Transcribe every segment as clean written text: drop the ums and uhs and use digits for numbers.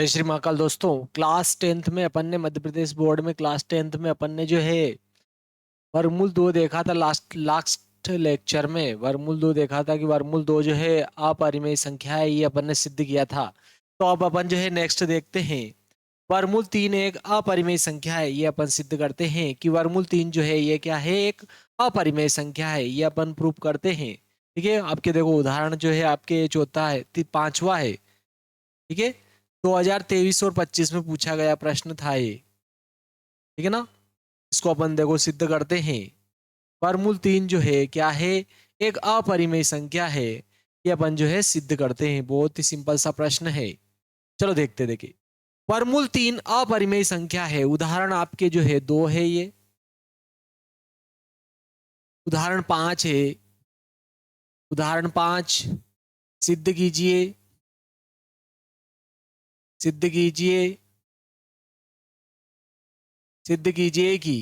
जय श्री महाकाल दोस्तों। Class 10th में अपन ने मध्य प्रदेश बोर्ड में क्लास 10th में अपन ने जो है वर्गमूल दो देखा था। लास्ट लास्ट लेक्चर में वर्गमूल दो देखा था कि वर्गमूल दो जो है अपरिमेय संख्या है, ये अपन ने सिद्ध किया था। तो अब अपन जो है नेक्स्ट देखते हैं। वर्गमूल तीन एक अपरिमेय संख्या है, ये अपन सिद्ध करते हैं कि वर्गमूल तीन जो है ये क्या है, एक अपरिमेय संख्या है। ये अपन प्रूव करते हैं। ठीक है, आपके देखो उदाहरण जो है आपके चौथा है, पांचवा है। ठीक है, 2023 और 25 में पूछा गया प्रश्न था ये। ठीक है ना, इसको अपन देखो सिद्ध करते हैं। वर्गमूल तीन जो है क्या है, एक अपरिमेय संख्या है। ये अपन जो है सिद्ध करते हैं। बहुत ही सिंपल सा प्रश्न है। चलो देखते देखिए। वर्गमूल तीन अपरिमेय संख्या है। उदाहरण आपके जो है दो है, ये उदाहरण पांच है। उदाहरण पांच सिद्ध कीजिए, सिद्ध कीजिए, सिद्ध कीजिए कि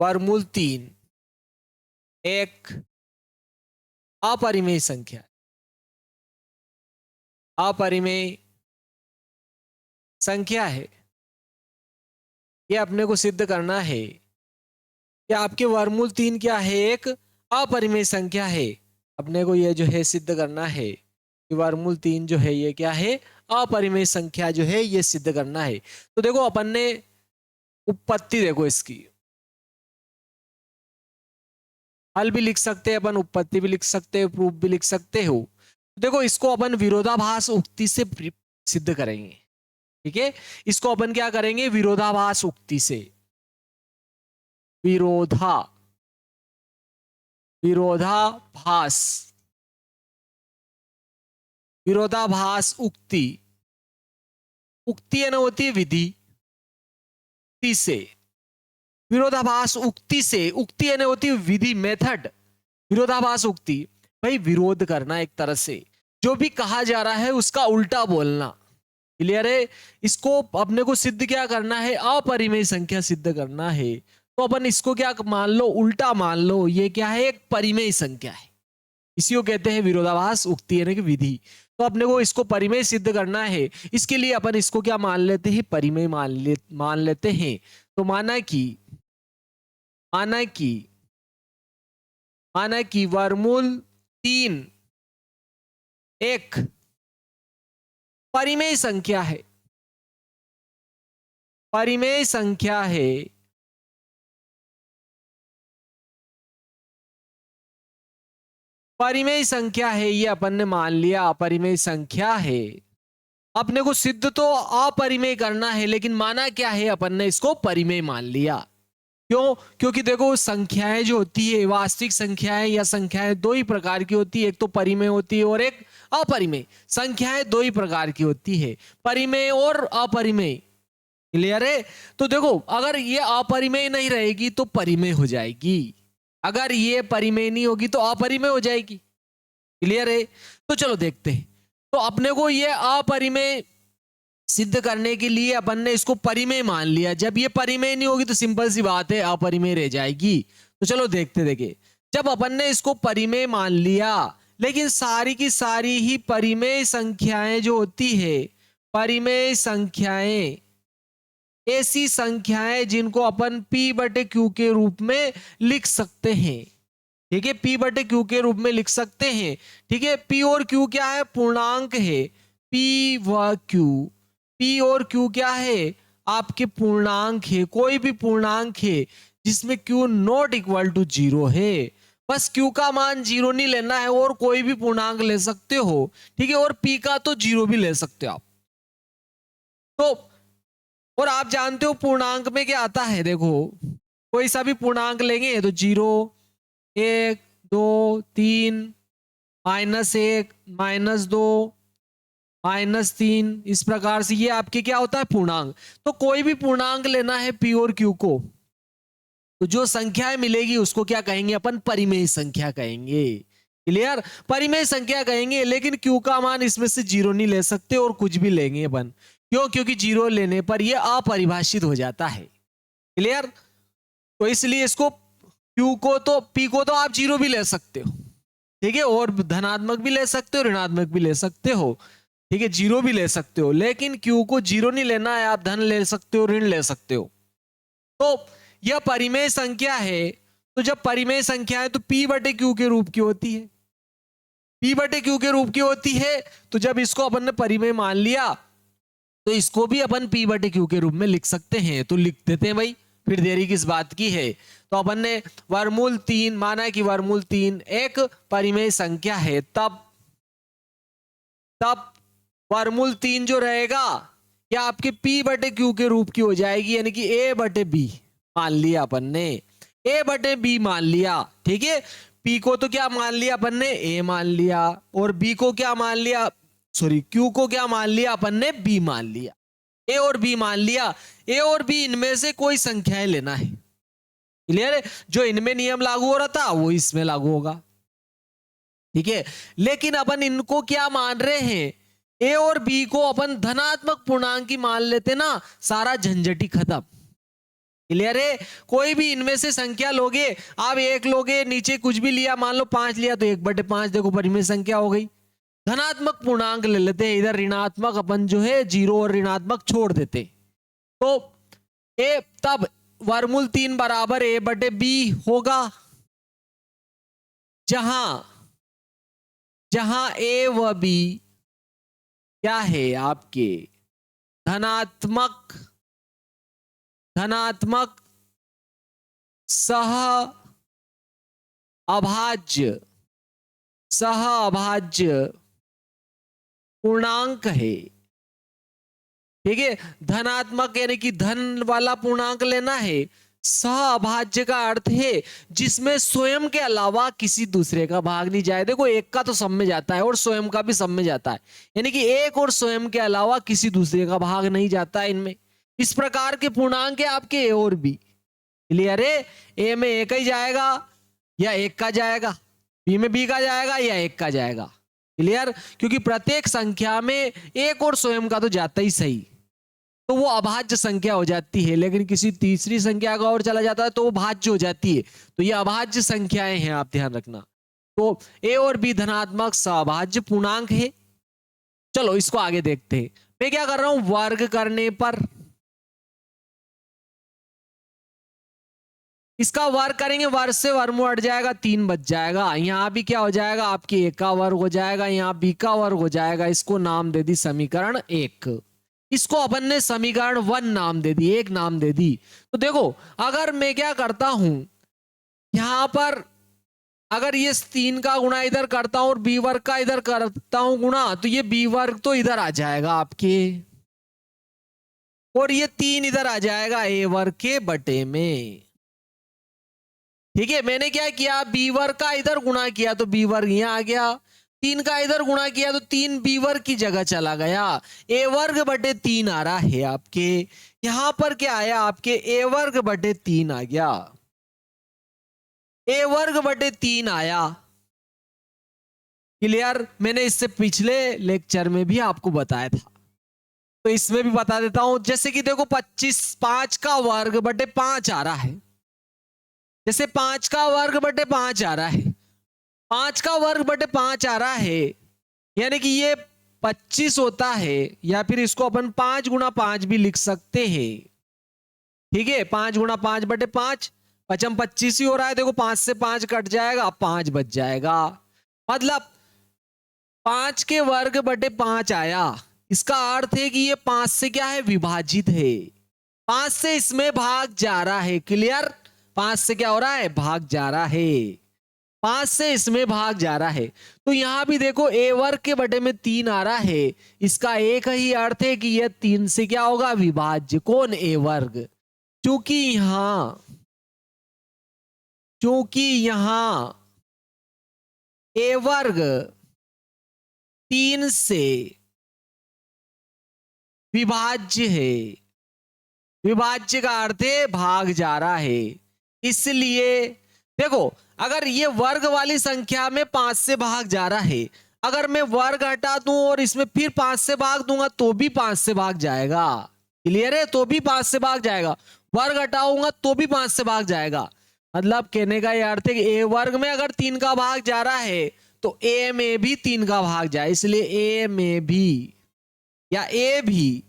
वर्गमूल तीन एक अपरिमेय संख्या, अपरिमेय संख्या है। ये अपने को सिद्ध करना है कि आपके वर्गमूल तीन क्या है, एक अपरिमेय संख्या है। अपने को ये जो है सिद्ध करना है कि वर्गमूल तीन जो है ये क्या है, अपरिमेय संख्या जो है ये सिद्ध करना है। तो देखो अपन ने उत्पत्ति देखो इसकी, हल भी लिख सकते हैं अपन, उत्पत्ति भी लिख सकते हो, प्रूफ भी लिख सकते हो। देखो इसको अपन विरोधाभास उक्ति से सिद्ध करेंगे। ठीक है, इसको अपन क्या करेंगे, विरोधाभास उक्ति से। विरोधाभास, विरोधाभास उक्ति, उक्ति है ना होती है विधि, उक्ति से, विरोधाभास उक्ति से, उक्ति है ना होती है विधि, मेथड। विरोधाभास उक्ति भाई विरोध करना, एक तरह से जो भी कहा जा रहा है उसका उल्टा बोलना। क्लियर है। इसको अपने को सिद्ध क्या करना है, अपरिमेय संख्या सिद्ध करना है। तो अपन इसको क्या मान लो, उल्टा मान लो, ये क्या है, एक परिमेय संख्या है। इसी को कहते हैं विरोधाभास उक्ति यानी कि विधि। तो अपने को इसको परिमेय सिद्ध करना है। इसके लिए अपन इसको क्या मान लेते हैं, परिमेय मान लेते हैं। तो माना कि माना कि माना कि वर्गमूल तीन एक परिमेय संख्या है, परिमेय संख्या है। परिमेय संख्या है, ये अपन ने मान लिया अपरिमेय संख्या है। अपने को सिद्ध तो अपरिमेय करना है, लेकिन माना क्या है, अपन ने इसको परिमेय मान लिया। क्यों? क्योंकि देखो संख्याएं जो होती है, वास्तविक संख्याएं या संख्याएं दो ही प्रकार की होती है, एक तो परिमेय होती है और एक अपरिमेय। संख्याएं दो ही प्रकार की होती है, परिमेय और अपरिमेय। क्लियर है। तो देखो अगर ये अपरिमेय नहीं रहेगी तो परिमेय हो जाएगी, अगर ये परिमेय नहीं होगी तो अपरिमेय हो जाएगी। क्लियर है। तो चलो देखते हैं। तो अपने को ये अपरिमेय सिद्ध करने के लिए अपन ने इसको परिमेय मान लिया। जब ये परिमेय नहीं होगी तो सिंपल सी बात है अपरिमेय रह जाएगी। तो चलो देखते देखे। जब अपन ने इसको परिमेय मान लिया, लेकिन सारी की सारी ही परिमेय संख्याएं जो होती है, परिमेय संख्याएं ऐसी संख्याएं जिनको अपन P बटे Q के रूप में लिख सकते हैं। ठीक है, P बटे Q के रूप में लिख सकते हैं। ठीक है, P और Q क्या है, पूर्णांक है। P व Q, P और Q क्या है, आपके पूर्णांक है। कोई भी पूर्णांक है जिसमें Q नॉट इक्वल टू 0 है। बस Q का मान 0 नहीं लेना है, और कोई भी पूर्णांक ले सकते हो। ठीक है, और P का तो 0 भी ले सकते हो आप। तो और आप जानते हो पूर्णांक में क्या आता है, देखो कोई सा भी पूर्णांक लेंगे तो 0, 1, 2, 3, -1, -2, -3, इस प्रकार से ये आपके क्या होता है, पूर्णांक। तो कोई भी पूर्णांक लेना है P और Q को, तो जो संख्याएं मिलेगी उसको क्या कहेंगे अपन, परिमेय संख्या कहेंगे। क्लियर, परिमेय संख्या कहेंगे। लेकिन Q का मान इसमें से 0 नहीं ले सकते और कुछ भी लेंगे अपन। क्यों? क्योंकि 0 लेने पर यह अपरिभाषित हो जाता है। क्लियर। तो इसलिए इसको Q को तो P को तो आप 0 भी ले सकते हो, ठीक है, और धनात्मक भी ले सकते हो, ऋणात्मक भी ले सकते हो। ठीक है, जीरो भी ले सकते हो, लेकिन क्यू को जीरो नहीं लेना है, आप धन ले सकते हो, ऋण ले सकते हो। तो यह परिमेय संख्या है। तो जब परिमेय संख्या है तो P बटे Q के रूप की होती है, P बटे Q के रूप की होती है। तो जब इसको अपन ने परिमेय मान लिया तो इसको भी अपन P बटे Q के रूप में लिख सकते हैं। तो लिख देते हैं भाई, फिर देरी किस बात की है। तो अपन ने वर्गमूल 3 माना कि वर्गमूल 3 एक परिमेय संख्या है, तब वर्गमूल 3 जो रहेगा या आपके P बटे Q के रूप की हो जाएगी, यानी कि A बटे B मान लिया अपन ने, A बटे B मान लिया। ठीक है, P को तो क्या मान लिया अपन ने, A मान लिया, और B को क्या मान लिया, सॉरी Q को क्या मान लिया अपन ने, B मान लिया। A और B मान लिया। A और B इनमें से कोई संख्याएं लेना है। क्लियर है, जो इनमें नियम लागू हो रहा था वो इसमें लागू होगा। ठीक है, लेकिन अपन इनको क्या मान रहे हैं, A और B को अपन धनात्मक पूर्णांक की मान लेते ना, सारा झंझटी खत्म। क्लियर है, कोई भी इनमें से संख्या लोगे, आप एक लोगे, नीचे कुछ भी लिया, मान लो 5 लिया तो 1/5 देखो परिमेय संख्या हो गई। धनात्मक पूर्णांक ले लेते हैं, इधर ऋणात्मक अपन जो है जीरो और ऋणात्मक छोड़ देते। तो ए तब वर्गमूल 3 बराबर A बटे B होगा, जहां A व B क्या है आपके धनात्मक सह अभाज्य पूर्णांक है। ठीक है, धनात्मक यानी कि धन वाला पूर्णांक लेना है। सह अभाज्य का अर्थ है जिसमें स्वयं के अलावा किसी दूसरे का भाग नहीं जाए। देखो, एक का तो सब में जाता है और स्वयं का भी सब में जाता है, यानी कि एक और स्वयं के अलावा किसी दूसरे का भाग नहीं जाता है इनमें। इस प्रकार के पूर्णांक है आपके ए और बी। क्लियर है, ए में एक ही जाएगा या एक का जाएगा, बी में बी का जाएगा या एक का जाएगा। क्लियर, क्योंकि प्रत्येक संख्या में एक और स्वयं का तो जाता ही सही, तो वो अभाज्य संख्या हो जाती है। लेकिन किसी तीसरी संख्या का और चला जाता है तो वो भाज्य हो जाती है। तो ये अभाज्य संख्याएं हैं, आप ध्यान रखना। तो ए और बी धनात्मक सभाज्य पूर्णांक है। चलो इसको आगे देखते हैं। मैं क्या कर रहा हूं, वर्ग करने पर इसका वर्ग करेंगे, वर्ग से वर्गमूल हट जाएगा, 3 बच जाएगा। यहां भी क्या हो जाएगा, आपकी ए का वर्ग हो जाएगा, यहां बी का वर्ग हो जाएगा। इसको नाम दे दी समीकरण 1, इसको अपन ने समीकरण 1 नाम दे दी, 1 नाम दे दी। तो देखो, अगर मैं क्या करता हूं, यहां पर अगर ये 3 का गुणा इधर करता हूं और बी वर्ग का इधर करता हूं गुणा, तो ये बी वर्ग तो इधर आ जाएगा आपके, और ये 3 इधर आ जाएगा ए वर्ग के बटे में। ठीक है, मैंने क्या किया, बी वर्ग का इधर गुणा किया तो बी वर्ग यहां आ गया, 3 का इधर गुणा किया तो 3 बी वर्ग की जगह चला गया, ए वर्ग बटे 3 आ रहा है आपके। यहां पर क्या आया आपके, ए वर्ग बटे 3 आ गया, ए वर्ग बटे 3 आया। क्लियर, मैंने इससे पिछले लेक्चर में भी आपको बताया था, तो इसमें भी बता देता हूं। जैसे कि देखो 5 का वर्ग बटे 5 आ रहा है, जैसे 5 का वर्ग बटे 5 आ रहा है, 5 का वर्ग बटे 5 आ रहा है, यानी कि ये 25 होता है, या फिर इसको अपन 5 गुणा 5 भी लिख सकते हैं। ठीक है, 5 गुणा 5 बटे 5, 25 ही हो रहा है। देखो 5 से 5 कट जाएगा, 5 बच जाएगा, मतलब 5 के वर्ग बटे 5 आया। इसका अर्थ है कि ये 5 से क्या है, विभाजित है, 5 से इसमें भाग जा रहा है। क्लियर, 5 से क्या हो रहा है, भाग जा रहा है, 5 से इसमें भाग जा रहा है। तो यहां भी देखो ए वर्ग के बटे में 3 आ रहा है, इसका एक ही अर्थ है कि यह 3 से क्या होगा, विभाज्य। कौन, ए वर्ग, क्योंकि यहां ए वर्ग 3 से विभाज्य है, विभाज्य का अर्थ है भाग जा रहा है। इसलिए देखो, अगर ये वर्ग वाली संख्या में 5 से भाग जा रहा है, अगर मैं वर्ग हटा दूं और इसमें फिर 5 से भाग दूंगा तो भी 5 से भाग जाएगा। क्लियर है, तो भी 5 से भाग जाएगा, वर्ग हटाऊंगा तो भी 5 से भाग जाएगा। मतलब कहने का यह अर्थ है कि ए वर्ग में अगर 3 का भाग जा रहा है तो ए में भी 3 का भाग जाए, इसलिए ए में भी या ए भी,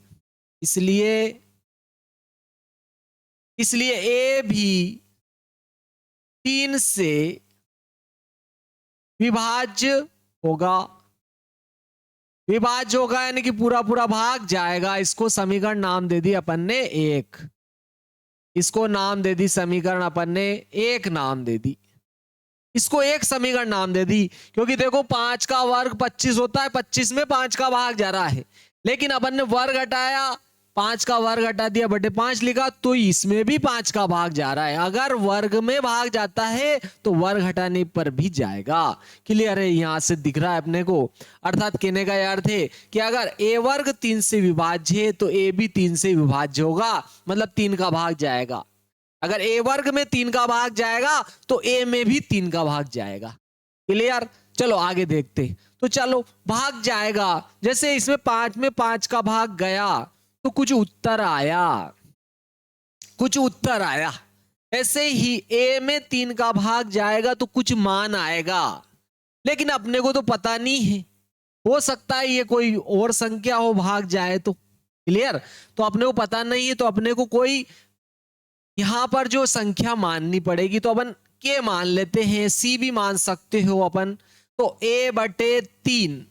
इसलिए ए भी 3 से विभाज्य होगा। विभाज्य होगा यानी कि पूरा पूरा भाग जाएगा। इसको समीकरण नाम दे दी अपन ने एक, इसको नाम दे दी समीकरण अपन ने एक नाम दे दी, इसको एक समीकरण नाम दे दी। क्योंकि देखो 5 का वर्ग 25 होता है, 25 में 5 का भाग जा रहा है, लेकिन अपन ने वर्ग हटाया, 5 का वर्ग हटा दिया बटे 5 लिखा, तो इसमें भी 5 का भाग जा रहा है। अगर वर्ग में भाग जाता है तो वर्ग हटाने पर भी जाएगा। क्लियर है? यहां से दिख रहा है अपने को। अर्थात कहने का यह अर्थ है कि अगर a वर्ग 3 से विभाज्य है तो a भी 3 से विभाज्य होगा, मतलब 3 का भाग जाएगा। अगर a वर्ग में 3 का भाग जाएगा तो a में भी 3 का भाग जाएगा। क्लियर? चलो आगे देखते। तो चलो भाग जाएगा, जैसे इसमें 5 में 5 का भाग गया तो कुछ उत्तर आया, कुछ उत्तर आया। ऐसे ही a में 3 का भाग जाएगा तो कुछ मान आएगा, लेकिन अपने को तो पता नहीं है, हो सकता है ये कोई और संख्या हो भाग जाए तो। क्लियर? तो अपने को पता नहीं है, तो अपने को कोई यहां पर जो संख्या माननी पड़ेगी, तो अपन के मान लेते हैं, सी भी मान सकते हो अपन। तो a बटे 3,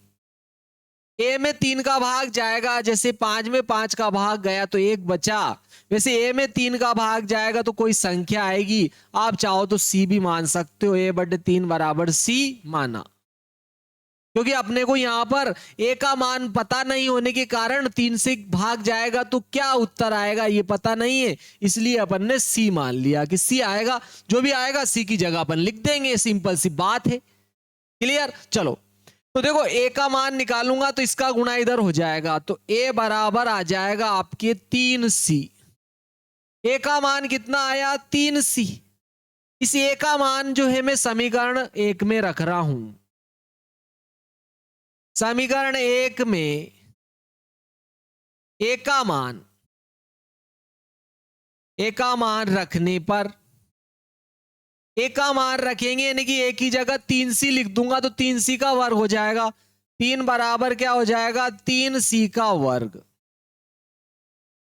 a में 3 का भाग जाएगा, जैसे 5 में 5 का भाग गया तो 1 बचा, वैसे a में 3 का भाग जाएगा तो कोई संख्या आएगी। आप चाहो तो c भी मान सकते हो, a बटे 3 बराबर c माना। क्योंकि अपने को यहां पर a का मान पता नहीं होने के कारण 3 से भाग जाएगा तो क्या उत्तर आएगा ये पता नहीं है, इसलिए अपन ने c मान लिया कि c आएगा। जो भी आएगा c की जगह अपन लिख देंगे, सिंपल सी बात है। क्लियर? चलो तो देखो a का मान निकालूंगा तो इसका गुणा इधर हो जाएगा, तो a बराबर आ जाएगा आपके 3c। a का मान कितना आया? 3c। इस a का मान जो है मैं समीकरण 1 में रख रहा हूं। समीकरण 1 में a का मान रखने पर, a का मान रखेंगे यानी कि a की जगह 3c लिख दूंगा तो 3c का वर्ग हो जाएगा। 3 बराबर क्या हो जाएगा? 3c का वर्ग।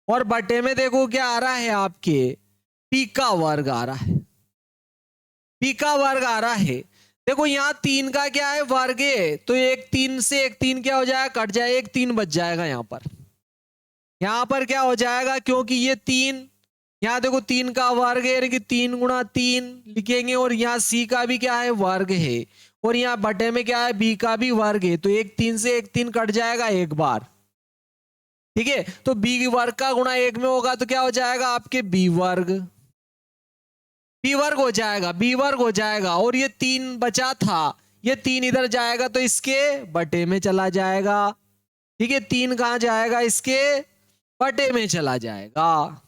और बटे में देखो क्या आ रहा है आपके, p का वर्ग आ रहा है, p का वर्ग आ रहा है। देखो यहां 3 का क्या है? वर्ग है, तो एक 3 से एक 3 क्या हो जाएगा? कट जाए, एक 3 बच जाएगा। यहां पर क्या हो जाएगा? क्योंकि ये 3, यहां देखो 3 का वर्ग है यानी कि 3 गुणा 3 लिखेंगे, और यहाँ c का भी क्या है? वर्ग है, और यहाँ बटे में क्या है? b का भी वर्ग है, तो एक 3 से एक 3 कट जाएगा एक बार। ठीक है, तो b वर्ग का गुणा 1 में होगा तो क्या हो जाएगा आपके? b वर्ग हो जाएगा, b वर्ग हो जाएगा। और ये 3 बचा था, ये 3 इधर जाएगा तो इसके बटे में चला जाएगा। ठीक है, 3 कहां जाएगा? इसके बटे में चला जाएगा।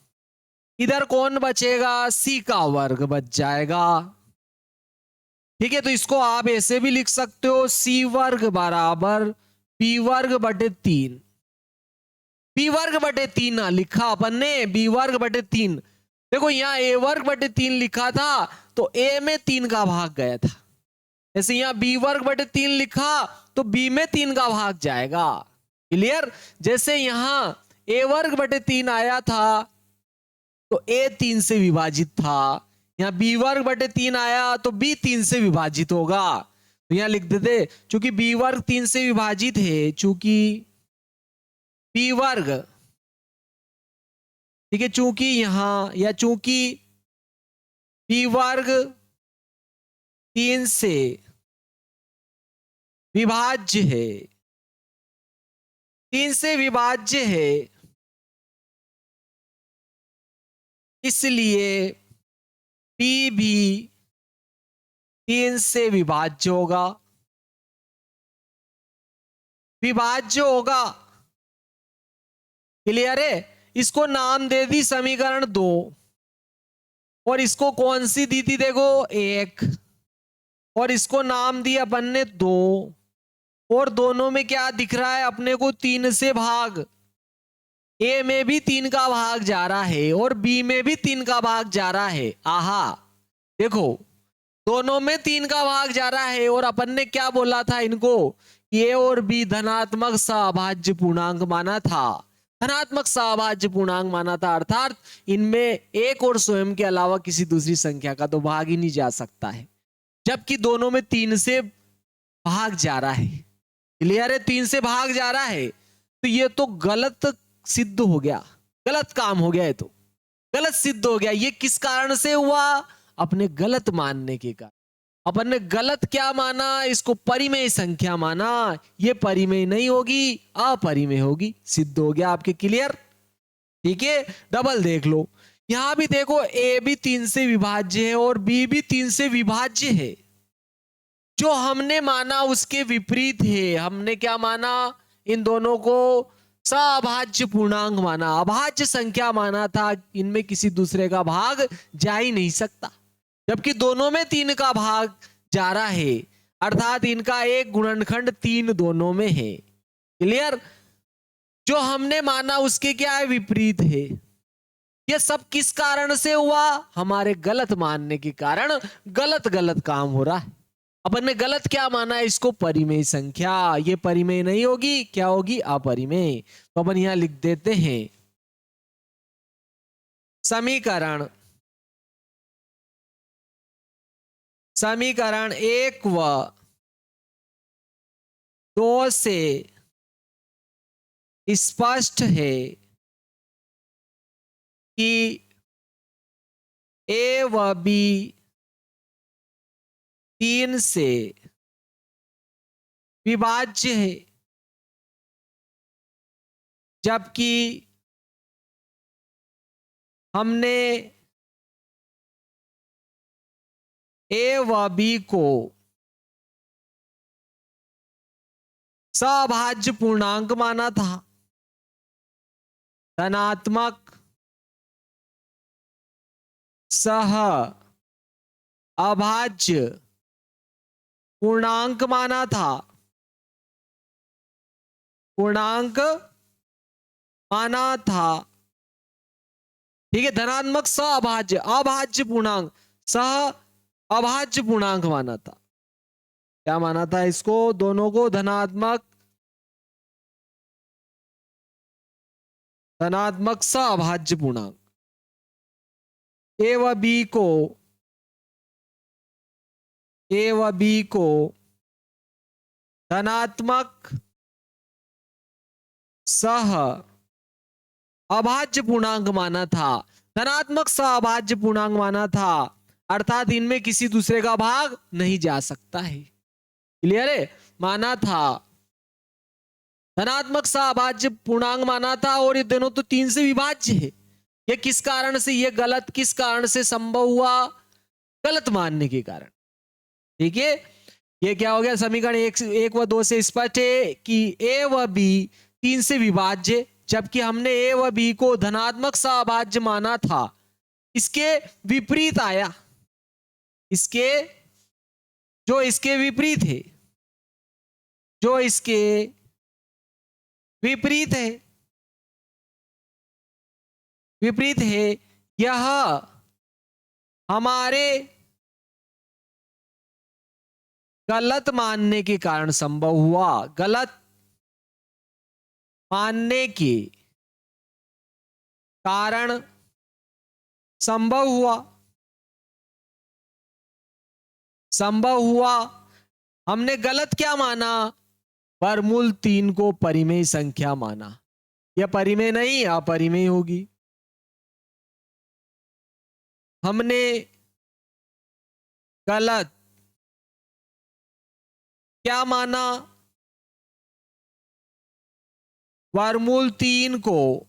इधर कौन बचेगा? c का वर्ग बच जाएगा। ठीक है, तो इसको आप ऐसे भी लिख सकते हो, c वर्ग बराबर b वर्ग बटे 3। b वर्ग बटे 3 ना लिखा अपन ने, b वर्ग बटे 3। देखो यहां a वर्ग बटे 3 लिखा था तो a में 3 का भाग गया था, जैसे यहां b वर्ग बटे 3 लिखा तो b में 3 का भाग जाएगा। क्लियर? जैसे यहां a वर्ग बटे 3 आया था तो a 3 से विभाजित था, यहां b वर्ग बटे 3 आया तो b 3 से विभाजित होगा। तो यहां लिख देते, चूंकि b वर्ग 3 से विभाजित है, चूंकि b वर्ग, ठीक है, चूंकि यहां या चूंकि b वर्ग 3 से विभाज्य है, 3 से विभाज्य है, इसलिए p भी 3 से विभाज्य होगा, क्लियर है? इसको नाम दे दी समीकरण 2, और इसको कौन सी दी थी? देखो 1, और इसको नाम दिया अपन ने 2, और दोनों में क्या दिख रहा है अपने को? 3 से भाग। a में भी 3 का भाग जा रहा है और b में भी 3 का भाग जा रहा है। आहा, देखो दोनों में 3 का भाग जा रहा है, और अपन ने क्या बोला था इनको ए और बी धनात्मक सह-अभाज्य पूर्णांक माना था, धनात्मक सह-अभाज्य पूर्णांक माना था, अर्थात इनमें एक और स्वयं के अलावा किसी दूसरी संख्या का तो भाग ही नहीं जा सकता है, जबकि दोनों में 3 से भाग जा रहा है। क्लियर है? 3 से भाग जा रहा है तो ये तो गलत सिद्ध हो गया, गलत काम हो गया, ये तो गलत सिद्ध हो गया। ये किस कारण से हुआ? अपने गलत मानने के कारण। अपन ने गलत क्या माना? इसको परिमेय संख्या माना। ये परिमेय नहीं होगी, अपरिमेय होगी। सिद्ध हो गया आपके। क्लियर? ठीक है, डबल देख लो। यहां भी देखो, ए भी 3 से विभाज्य है और बी भी 3 से विभाज्य है। जो हमने माना उसके विपरीत है। हमने क्या माना? इन दोनों को सह-अभाज्य पूर्णांक माना, अभाज्य संख्या माना था। इनमें किसी दूसरे का भाग जा ही नहीं सकता, जबकि दोनों में 3 का भाग जा रहा है, अर्थात इनका एक गुणनखंड 3 दोनों में है। क्लियर? जो हमने माना उसके क्या है? विपरीत है। ये सब किस कारण से हुआ? हमारे गलत मानने के कारण गलत गलत काम हो रहा है। अपन ने गलत क्या माना है? इसको परिमेय संख्या। ये परिमेय नहीं होगी, क्या होगी? अपरिमेय। तो अपन यहां लिख देते हैं समीकरण 1 व 2 से स्पष्ट है कि ए व बी 3 से विभाज्य है, जबकि हमने ए व बी को सह-अभाज्य पूर्णांक माना था, धनात्मक सह-अभाज्य पूर्णांक माना था, पूर्णांक माना था। ठीक है, धनात्मक सह-अभाज्य, अभाज्य पूर्णांक, सह-अभाज्य पूर्णांक माना था। क्या माना था इसको? दोनों को धनात्मक सह-अभाज्य पूर्णांक। ए व बी को धनात्मक सह-अभाज्य पूर्णांक माना था, धनात्मक सह-अभाज्य पूर्णांक माना था, अर्थात इनमें किसी दूसरे का भाग नहीं जा सकता है। क्लियर है? माना था, धनात्मक सह-अभाज्य पूर्णांक माना था, और ये दोनों तो 3 से विभाज्य है। ये किस कारण से? ये गलत किस कारण से संभव हुआ? गलत मानने के कारण। ठीक है, ये क्या हो गया? समीकरण 1 व 2 से स्पष्ट है कि ए व बी 3 से विभाज्य, जबकि हमने ए व बी को धनात्मक सह-अभाज्य माना था। इसके विपरीत आया, इसके विपरीत है, जो इसके विपरीत है, यह हमारे गलत मानने के कारण संभव हुआ। गलत मानने के कारण संभव हुआ। हमने गलत क्या माना? वर्गमूल 3 को परिमेय संख्या माना। यह परिमेय नहीं, अपरिमेय होगी। हमने गलत क्या माना? वर्गमूल 3 को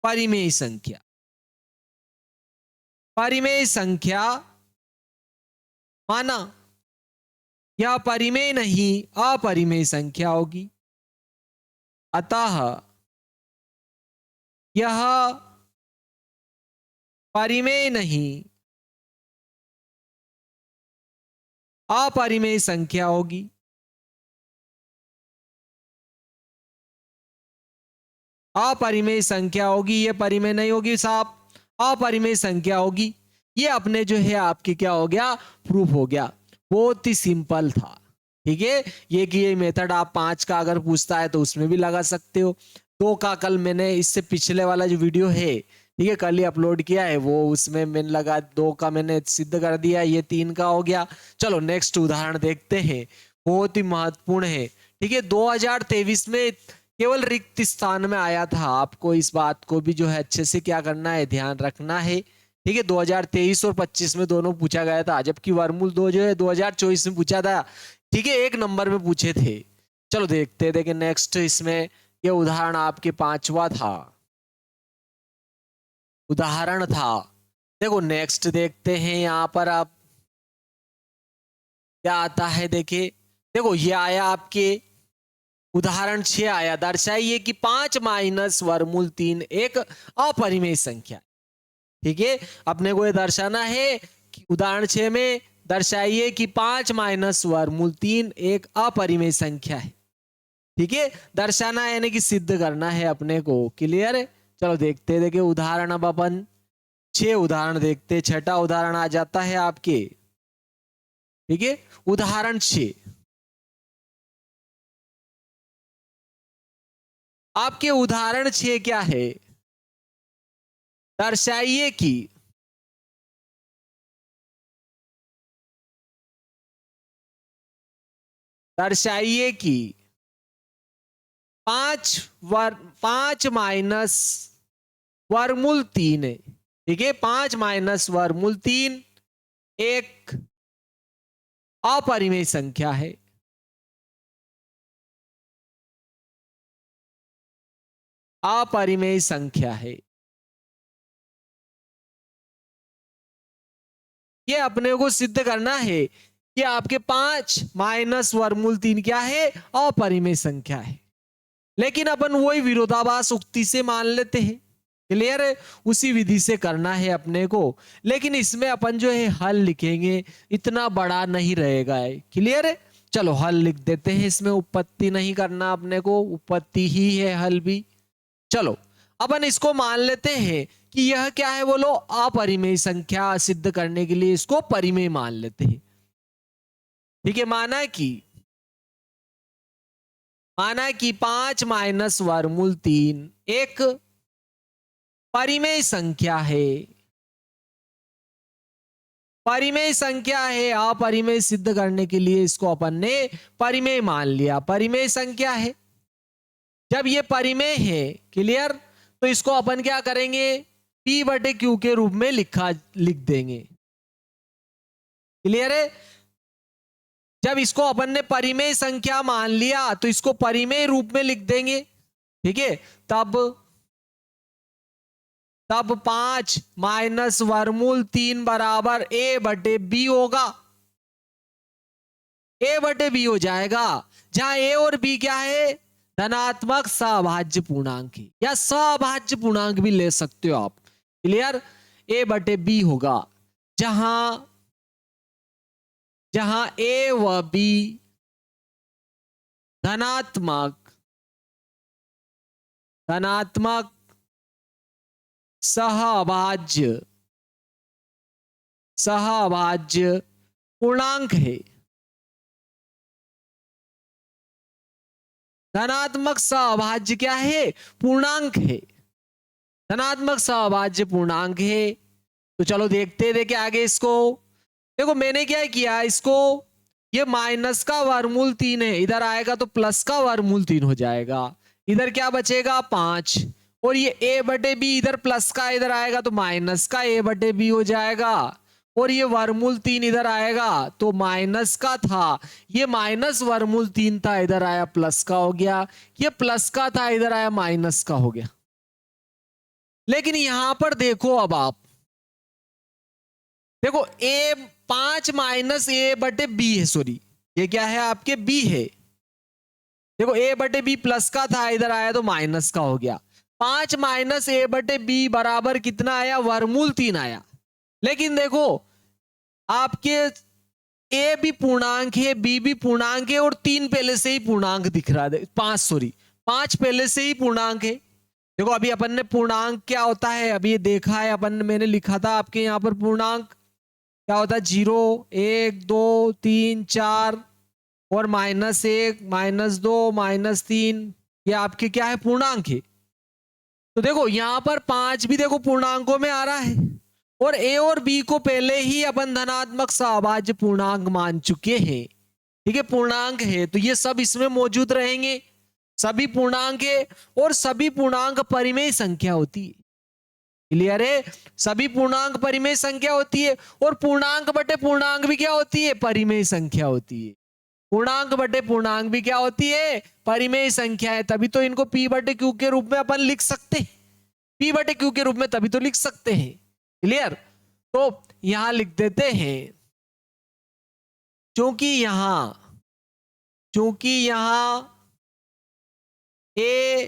परिमेय संख्या। परिमेय संख्या माना। यह परिमेय नहीं, अपरिमेय संख्या होगी। अतः यह परिमेय नहीं, अपरिमेय संख्या होगी। अपरिमेय संख्या होगी, ये परिमेय नहीं होगी साहब, अपरिमेय संख्या होगी। ये अपने जो है आपके क्या हो गया? प्रूफ हो गया। बहुत ही सिंपल था। ठीक है, ये कि ये मेथड आप 5 का अगर पूछता है तो उसमें भी लगा सकते हो। 2 का कल मैंने इससे पिछले वाला जो वीडियो है, ठीक है, कल ही अपलोड किया है, वो उसमें मैंने लगा 2 का मैंने सिद्ध कर दिया, ये 3 का हो गया। चलो नेक्स्ट उदाहरण देखते हैं, बहुत ही महत्वपूर्ण है। ठीक है, 2023 में केवल रिक्त स्थान में आया था, आपको इस बात को भी जो है अच्छे से क्या करना है, ध्यान रखना है। ठीक है, 2023 और 25 में दोनों पूछा गया था, जबकि वर्मूल 2 जो है 2024 में पूछा था। ठीक है, 1 नंबर में पूछे थे। चलो देखते देखिए नेक्स्ट, इसमें ये उदाहरण आपके 5वां था, उदाहरण था। देखो नेक्स्ट देखते हैं यहाँ पर आप क्या आता है। देखिए देखो ये आया आपके उदाहरण 6 आया, दर्शाइए कि 5 माइनस वर्गमूल 3 एक अपरिमेय संख्या। ठीक है, अपने को ये दर्शाना है कि उदाहरण 6 में दर्शाइए कि 5 माइनस वर्गमूल 3 एक अपरिमेय संख्या है। ठीक है, दर्शाना है यानी कि सिद्ध करना है अपने को। क्लियर है? चलो देखते देखिए उदाहरण, अब अपन 6 उदाहरण देखते। छठा उदाहरण आ जाता है आपके, ठीक है, उदाहरण 6 आपके उदाहरण 6 क्या है, दर्शाइए कि दर्शाइए कि 5 माइनस वर्गमूल 3 है। ठीक है, 5 माइनस वर्गमूल 3 एक अपरिमेय संख्या है। अपरिमेय संख्या है। ये अपने को सिद्ध करना है कि आपके 5 माइनस वर्गमूल 3 क्या है, अपरिमेय संख्या है। लेकिन अपन वही विरोधाभास उक्ति से मान लेते हैं। क्लियर है? उसी विधि से करना है अपने को, लेकिन इसमें अपन जो है हल लिखेंगे, इतना बड़ा नहीं रहेगा है। क्लियर है? चलो हल लिख देते हैं, इसमें उपपत्ति नहीं करना अपने को, उपपत्ति ही है हल भी। चलो अपन इसको मान लेते हैं कि यह क्या है बोलो, अपरिमेय संख्या। सिद्ध करने के लिए इसको परिमेय मान लेते हैं। ठीक है, माना कि 5 माइनस वर्गमूल 3 एक परिमेय संख्या है। परिमेय संख्या है, अपरिमेय सिद्ध करने के लिए इसको अपन ने परिमेय मान लिया। परिमेय संख्या है, जब ये परिमेय है, क्लियर, तो इसको अपन क्या करेंगे, P बटे Q के रूप में लिख देंगे। क्लियर है? जब इसको अपन ने परिमेय संख्या मान लिया तो इसको परिमेय रूप में लिख देंगे। ठीक है, तब 5 माइनस वर्गमूल 3 बराबर A बटे B होगा। A बटे B हो जाएगा, जहां A और B क्या है, धनात्मक सभाज्य पूर्णांक है, या सभाज्य पूर्णांक भी ले सकते हो आप। क्लियर? A बटे B होगा, जहां A व B धनात्मक सहभाज्य पूर्णांक है। धनात्मक सहभाज्य क्या है, पूर्णांक है। धनात्मक सहभाज्य पूर्णांक है। तो चलो देखते आगे इसको। देखो मैंने क्या किया, इसको ये माइनस का वर्गमूल 3 है, इधर आएगा तो प्लस का वर्गमूल 3 हो जाएगा। इधर क्या बचेगा, 5, और ये A बटे B इधर प्लस का, इधर आएगा तो माइनस का A बटे B हो जाएगा। और ये वर्गमूल 3 इधर आएगा तो माइनस का था, ये माइनस वर्गमूल 3 था, इधर आया प्लस का हो गया। ये प्लस का था, इधर आया माइनस का हो गया। लेकिन यहां पर देखो, अब आप देखो A 5 माइनस A बटे B है, सॉरी ये क्या है आपके B है। देखो A बटे B प्लस का था, इधर आया तो माइनस का हो गया। 5 माइनस A बटे B बराबर कितना आया, वर्गमूल 3 आया। लेकिन देखो आपके A भी पूर्णांक है, B भी पूर्णांक है, और 3 पहले से ही पूर्णांक दिख रहा है, 5 पहले से ही पूर्णांक है। देखो अभी अपन ने पूर्णांक क्या होता है अभी ये देखा है अपन, मैंने लिखा था आपके यहां पर पूर्णांक क्या होता है, 0 1 2 3 4 और -1, -2, -3 ये आपके क्या है, पूर्णांक है। तो देखो यहां पर 5 भी देखो पूर्णांकों में आ रहा है, और ए और बी को पहले ही अपन धनात्मक सहभाज्य पूर्णांक मान चुके हैं। ठीक है, पूर्णांक है तो ये सब इसमें मौजूद रहेंगे, सभी पूर्णांक है, और सभी पूर्णांक परिमेय संख्या होती है। क्लियर है, सभी पूर्णांक परिमेय संख्या होती है, और पूर्णांक बटे पूर्णांक भी क्या होती है, परिमेय संख्या होती है। पूर्णांक बटे पूर्णांक भी क्या होती है, परिमेय संख्या है। तभी तो इनको P बटे Q के रूप में अपन लिख सकते हैं, P बटे Q के रूप में तभी तो लिख सकते हैं। क्लियर, तो यहां लिख देते हैं, क्योंकि यहां A,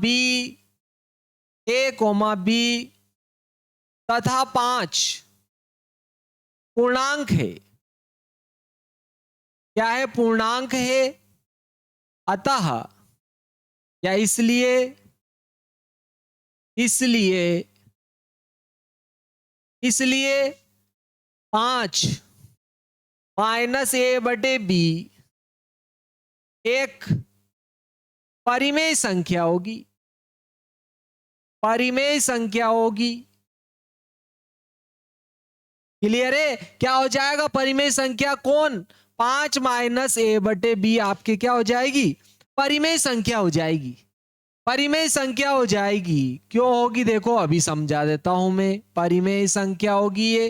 B, A, B तथा 5 पूर्णांक है। क्या है, पूर्णांक है। अतः या इसलिए 5 -a बटे b एक परिमेय संख्या होगी, परिमेय संख्या होगी। क्लियर है, क्या हो जाएगा, परिमेय संख्या कौन, 5 -a बटे b आपके क्या हो जाएगी, परिमेय संख्या हो जाएगी। परिमेय संख्या हो जाएगी, क्यों होगी देखो अभी समझा देता हूं मैं। परिमेय संख्या होगी ये,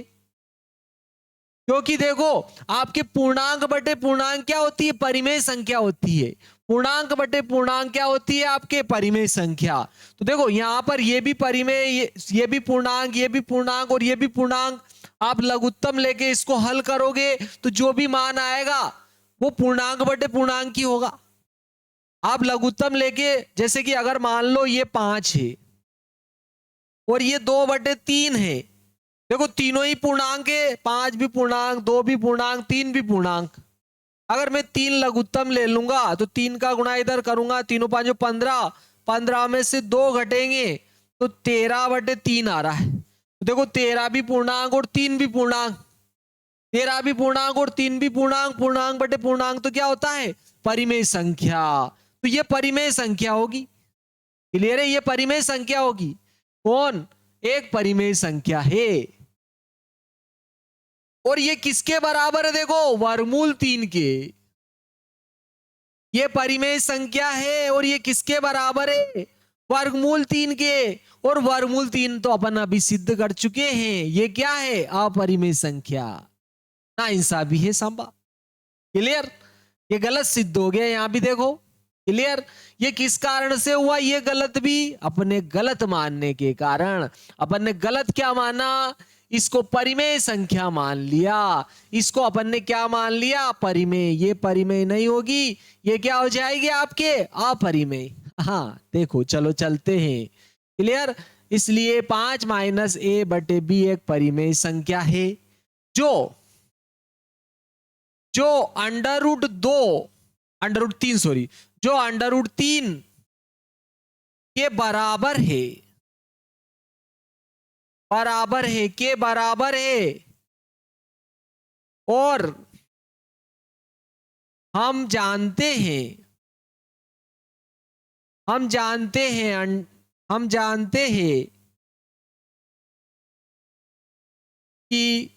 क्योंकि देखो आपके पूर्णांक बटे पूर्णांक क्या होती है, परिमेय संख्या होती है। पूर्णांक बटे पूर्णांक क्या होती है, आपके परिमेय संख्या। तो देखो यहां पर ये भी परिमेय, ये भी पूर्णांक, ये भी पूर्णांक और ये भी पूर्णांक। आप लघुत्तम लेके इसको हल करोगे तो जो भी मान आएगा वो पूर्णांक बटे पूर्णांक ही होगा। आप लघुत्तम लेके, जैसे कि अगर मान लो ये 5 है और ये 2/3 है, देखो तीनों ही पूर्णांक है, 5 भी पूर्णांक, 2 भी पूर्णांक, 3 भी पूर्णांक। अगर मैं 3 लघुत्तम ले लूंगा तो 3 का गुणा इधर करूंगा, 3 5 15, 15 में से 2 घटेंगे तो 13/3 आ रहा है। तो देखो 13 भी पूर्णांक और 3 भी पूर्णांक, 13 भी पूर्णांक और 3 भी पूर्णांक, पूर्णांक बटे पूर्णांक तो क्या होता है, परिमेय संख्या। तो ये परिमेय संख्या होगी। क्लियर है, ये परिमेय संख्या होगी। कौन, एक परिमेय संख्या है। और ये किसके बराबर है, देखो वर्गमूल 3 के। ये परिमेय संख्या है और ये किसके बराबर है, वर्गमूल 3 के। और वर्गमूल 3 तो अपन अभी सिद्ध कर चुके हैं, ये क्या है, अपरिमेय संख्या। ना इंसाफी है संभा। क्लियर, ये गलत सिद्ध हो गया यहां भी देखो। क्लियर, ये किस कारण से हुआ, ये गलत भी अपने गलत मानने के कारण। अपन ने गलत क्या माना, इसको परिमेय संख्या मान लिया। इसको अपन ने क्या मान लिया, परिमेय। ये परिमेय नहीं होगी, ये क्या हो जाएगी आपके, अपरिमेय। हाँ देखो, चलो चलते हैं। क्लियर, इसलिए 5 -a बटे b एक परिमेय संख्या है जो √3 सॉरी, जो √3 के बराबर है, के बराबर है। और हम जानते हैं कि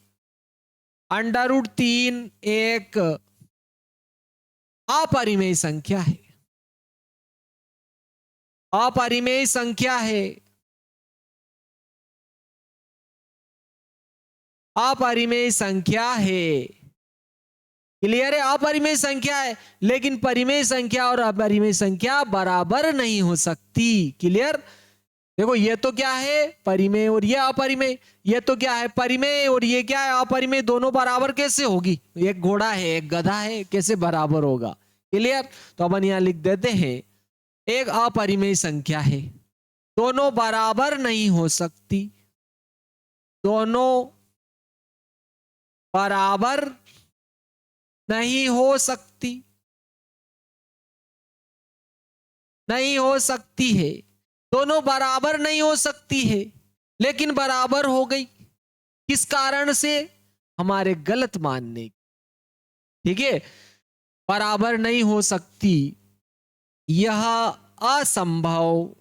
√3 एक अपरिमेय संख्या है, अपरिमेय संख्या है, अपरिमेय संख्या है। क्लियर है, अपरिमेय संख्या है, लेकिन परिमेय संख्या और अपरिमेय संख्या बराबर नहीं हो सकती। क्लियर, देखो ये तो क्या है, परिमेय, और ये अपरिमेय। ये तो क्या है, परिमेय, और ये क्या है, अपरिमेय। दोनों बराबर कैसे होगी, एक घोड़ा है एक गधा है, कैसे बराबर होगा। क्लियर, तो अपन यहां लिख देते हैं, एक अपरिमेय संख्या है, दोनों बराबर नहीं हो सकती, दोनों बराबर नहीं हो सकती, नहीं हो सकती है, दोनों बराबर नहीं हो सकती है, लेकिन बराबर हो गई। किस कारण से, हमारे गलत मानने। ठीक है, बराबर नहीं हो सकती, यह असंभव,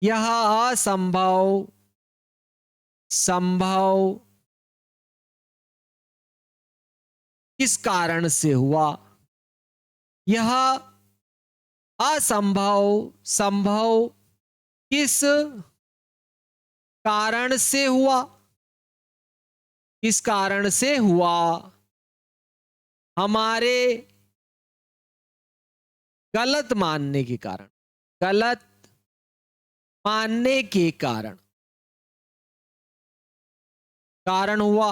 यह असंभव संभव किस कारण से हुआ, यह असंभव संभव किस कारण से हुआ, किस कारण से हुआ, हमारे गलत मानने के कारण, गलत मानने के कारण, कारण हुआ।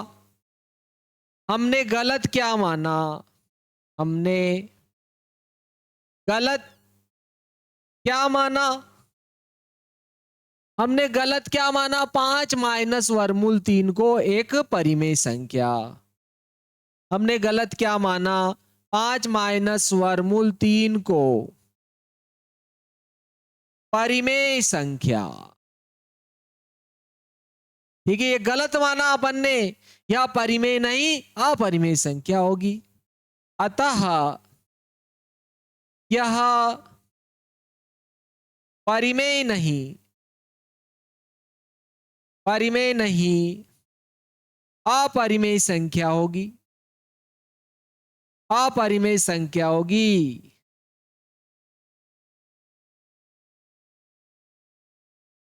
हमने गलत क्या माना, हमने गलत क्या माना, हमने गलत क्या माना, 5 माइनस वर्गमूल 3 को एक परिमेय संख्या। हमने गलत क्या माना, 5 माइनस वर्गमूल 3 को परिमेय संख्या। ठीक है, ये गलत माना अपन ने, यह परिमेय नहीं अपरिमेय संख्या होगी। अतः यह परिमेय नहीं, परिमेय नहीं अपरिमेय संख्या होगी, अपरिमेय संख्या होगी।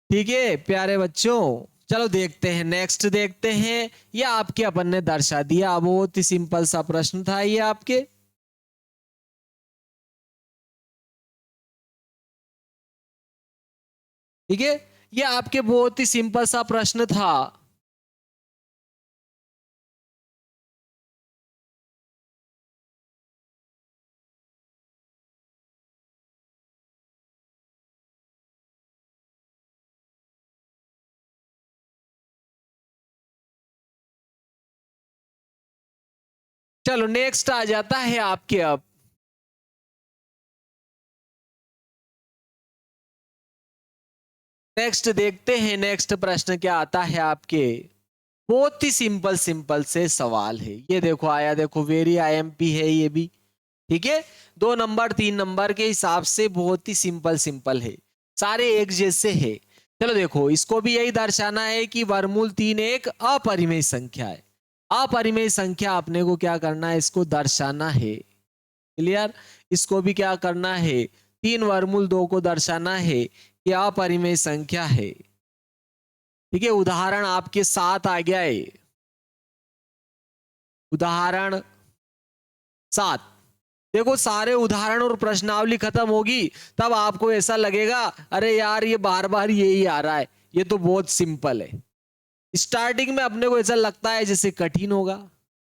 ठीक है प्यारे बच्चों, चलो देखते हैं, नेक्स्ट देखते हैं। ये आपके अपन ने दर्शा दिया, बहुत ही सिंपल सा प्रश्न था ये आपके। ठीक है, ये आपके बहुत ही सिंपल सा प्रश्न था। चलो नेक्स्ट आ जाता है आपके अब। नेक्स्ट देखते हैं, नेक्स्ट प्रश्न क्या आता है आपके। बहुत ही सिंपल सिंपल से सवाल है ये, देखो आया, देखो वेरी आईएमपी है ये भी। ठीक है, 2 नंबर 3 नंबर के हिसाब से बहुत ही सिंपल सिंपल है, सारे एक जैसे है। चलो देखो, इसको भी यही दर्शाना है कि वर्गमूल 3 एक अपरिमेय संख्या है। अपरिमेय संख्या अपने को क्या करना है, इसको दर्शाना है। क्लियर, इसको भी क्या करना है, 3 वर्गमूल 2 को दर्शाना है कि अपरिमेय संख्या है। ठीक है, उदाहरण आपके साथ आ गया है, उदाहरण 7। देखो सारे उदाहरण और प्रश्नावली खत्म होगी, तब आपको ऐसा लगेगा अरे यार ये बार बार यही आ रहा है, ये तो बहुत सिंपल है। स्टार्टिंग में अपने को ऐसा लगता है जैसे कठिन होगा,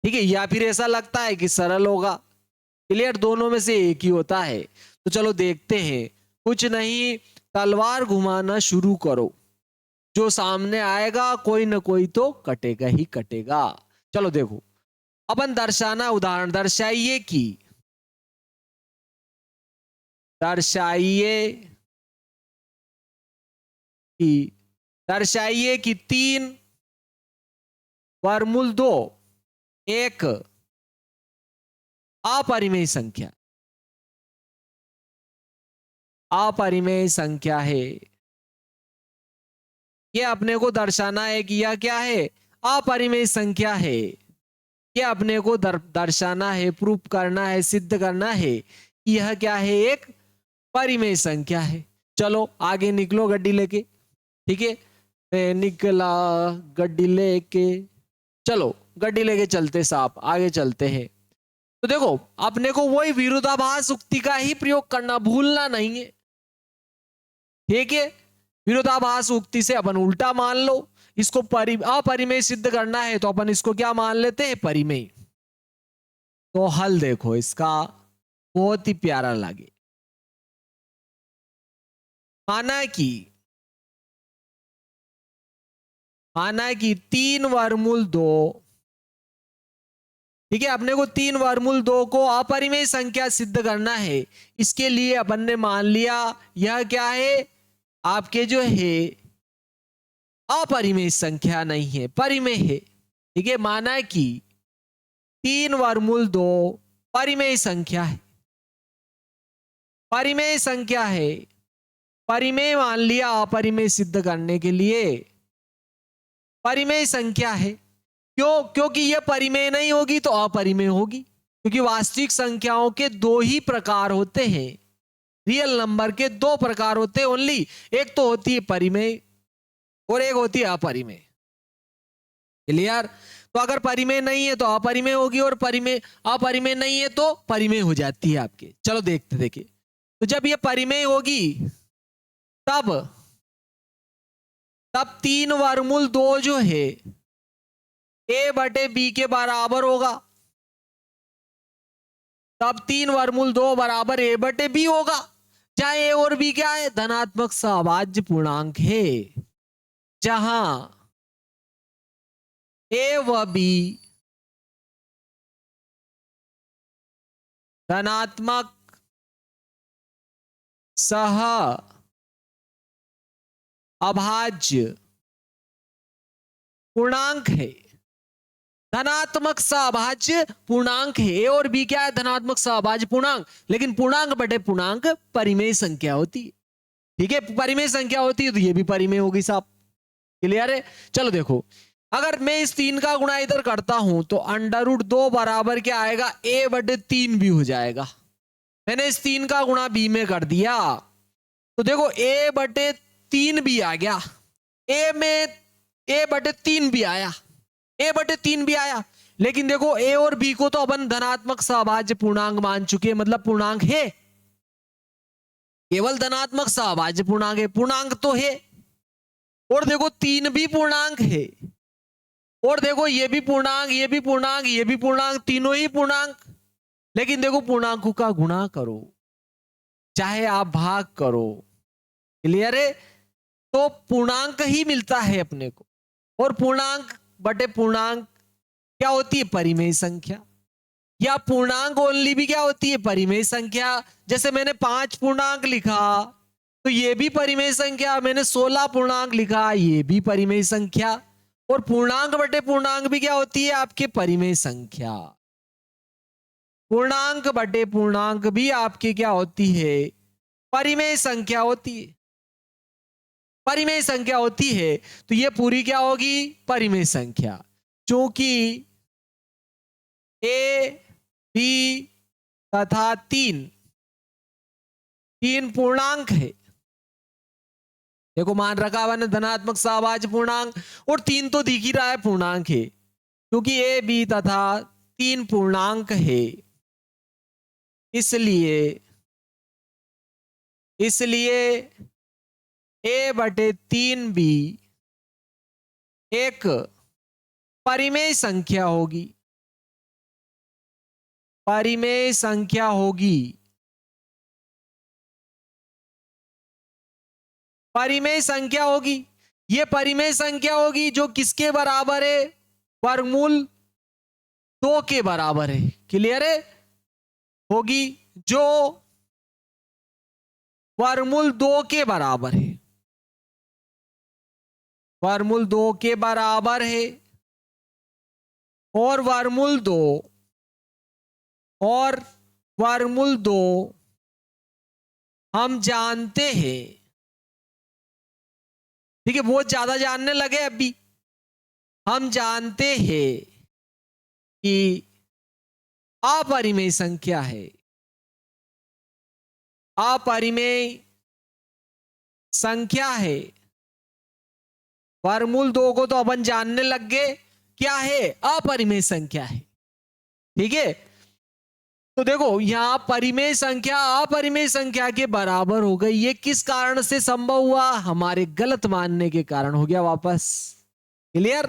ठीक है, या फिर ऐसा लगता है कि सरल होगा। क्लियर, दोनों में से एक ही होता है। तो चलो देखते हैं, कुछ नहीं, तलवार घुमाना शुरू करो, जो सामने आएगा कोई ना कोई तो कटेगा ही कटेगा। चलो देखो, अपन दर्शाना, उदाहरण दर्शाइए कि, दर्शाइए कि, दर्शाइए कि 3 वर्गमूल 2 एक अपरिमेय संख्या, अपरिमेय संख्या है। ये अपने को दर्शाना है कि यह क्या है, अपरिमेय संख्या है। ये अपने को दर्शाना है, प्रूफ करना है, सिद्ध करना है कि यह क्या है, एक परिमेय संख्या है। चलो आगे निकलो गड्डी लेके। ठीक है, निकला गड्डी लेके, चलो गड्डी लेके चलते साहब, आगे चलते हैं। तो देखो अपने को वही विरोधाभास उक्ति का ही प्रयोग करना, भूलना नहीं है। ठीक है, विरोधाभास उक्ति से अपन उल्टा मान लो, इसको अपरिमेय सिद्ध करना है तो अपन इसको क्या मान लेते हैं, परिमेय। तो हल देखो इसका, बहुत ही प्यारा लगे। माना कि 3 वर्गमूल 2, ठीक है, अपने को 3 वर्गमूल 2 को अपरिमेय संख्या सिद्ध करना है। इसके लिए अपन ने मान लिया यह क्या है, आपके जो है अपरिमेय संख्या नहीं है, परिमेय है। ठीक है, माना कि 3 वर्गमूल 2 परिमेय संख्या है। परिमेय संख्या है, परिमेय मान लिया अपरिमेय सिद्ध करने के लिए। परिमेय संख्या है, क्यों? क्योंकि यह परिमेय नहीं होगी तो अपरिमेय होगी, क्योंकि वास्तविक संख्याओं के दो ही प्रकार होते हैं। रियल नंबर के दो प्रकार होते हैं ओनली, एक तो होती है परिमेय और एक होती है अपरिमेय। क्लियर? तो अगर परिमेय नहीं है तो अपरिमेय होगी, और परिमेय अपरिमेय नहीं है तो परिमेय हो जाती है आपके। चलो देखते देखिए, तो जब ये परिमेय होगी तब 3 वर्गमूल 2 जो है ए बटे बी के बराबर होगा। तब 3 वर्गमूल 2 बराबर ए बटे बी होगा, जहां ए और बी क्या है? धनात्मक सहभाज्य पूर्णांक है, जहां ए व बी धनात्मक सह अभाज्य पूर्णांक है। धनात्मक सहभाज्य पूर्णांक है, ए और बी क्या है? धनात्मक सहभाज्य पूर्णांक, लेकिन पूर्णांक बटे पूर्णांक परिमेय संख्या होती है। ठीक है, परिमेय संख्या होती है तो ये भी परिमेय होगी साहब। क्लियर है? चलो देखो, अगर मैं इस 3 का गुणा इधर करता हूं तो √2 बराबर क्या आएगा? ए बटे 3 भी हो जाएगा। मैंने इस 3 का गुणा बी में कर दिया तो देखो ए बटे 3 भी आ गया, ए में ए बटे 3 भी आया, ए बटे 3 भी आया। लेकिन देखो ए और बी को तो अपन धनात्मक सहभाज्य पूर्णांक मान चुके हैं, मतलब पूर्णांक है, केवल धनात्मक सहभाज्य पूर्णांक है, पूर्णांक तो है। और देखो 3 भी पूर्णांक है, और देखो ये भी पूर्णांक, ये भी पूर्णांक, ये भी पूर्णांक, तीनों ही पूर्णांक। लेकिन देखो पूर्णांकों का गुणा करो चाहे आप भाग करो, क्लियर है? तो पूर्णांक ही मिलता है अपने को, और पूर्णांक बटे पूर्णांक क्या होती है? परिमेय संख्या। या पूर्णांक ओनली भी क्या होती है? परिमेय संख्या। जैसे मैंने 5 पूर्णांक लिखा तो ये भी परिमेय संख्या, मैंने 16 पूर्णांक लिखा ये भी परिमेय संख्या। और पूर्णांक बटे पूर्णांक भी क्या होती है? आपके परिमेय संख्या। पूर्णांक बटे पूर्णांक भी आपकी क्या होती है? परिमेय संख्या होती है। परिमेय संख्या होती है तो ये पूरी क्या होगी? परिमेय संख्या। क्योंकि ए बी तथा 3 पूर्णांक है। देखो मान रखा हुआ ने धनात्मक सहभाज्य पूर्णांक, और 3 तो दिख ही रहा है पूर्णांक है, क्योंकि ए बी तथा 3 पूर्णांक है। इसलिए ए बटे 3 भी एक परिमेय संख्या होगी। परिमेय संख्या होगी। परिमेय संख्या होगी। ये परिमेय संख्या होगी जो किसके बराबर है? वर्गमूल 2 के बराबर है। क्लियर है? होगी जो वर्गमूल 2 के बराबर है। वर्गमूल 2 के बराबर है, और वर्गमूल 2 हम जानते हैं। ठीक है, बहुत ज्यादा जानने लगे अभी। हम जानते हैं कि अपरिमेय संख्या है। अपरिमेय संख्या है। वर्गमूल 2 को तो अपन जानने लग गए क्या है? अपरिमेय संख्या है। ठीक है, तो देखो यहां परिमेय संख्या अपरिमेय संख्या के बराबर हो गई। ये किस कारण से संभव हुआ? हमारे गलत मानने के कारण हो गया वापस। क्लियर?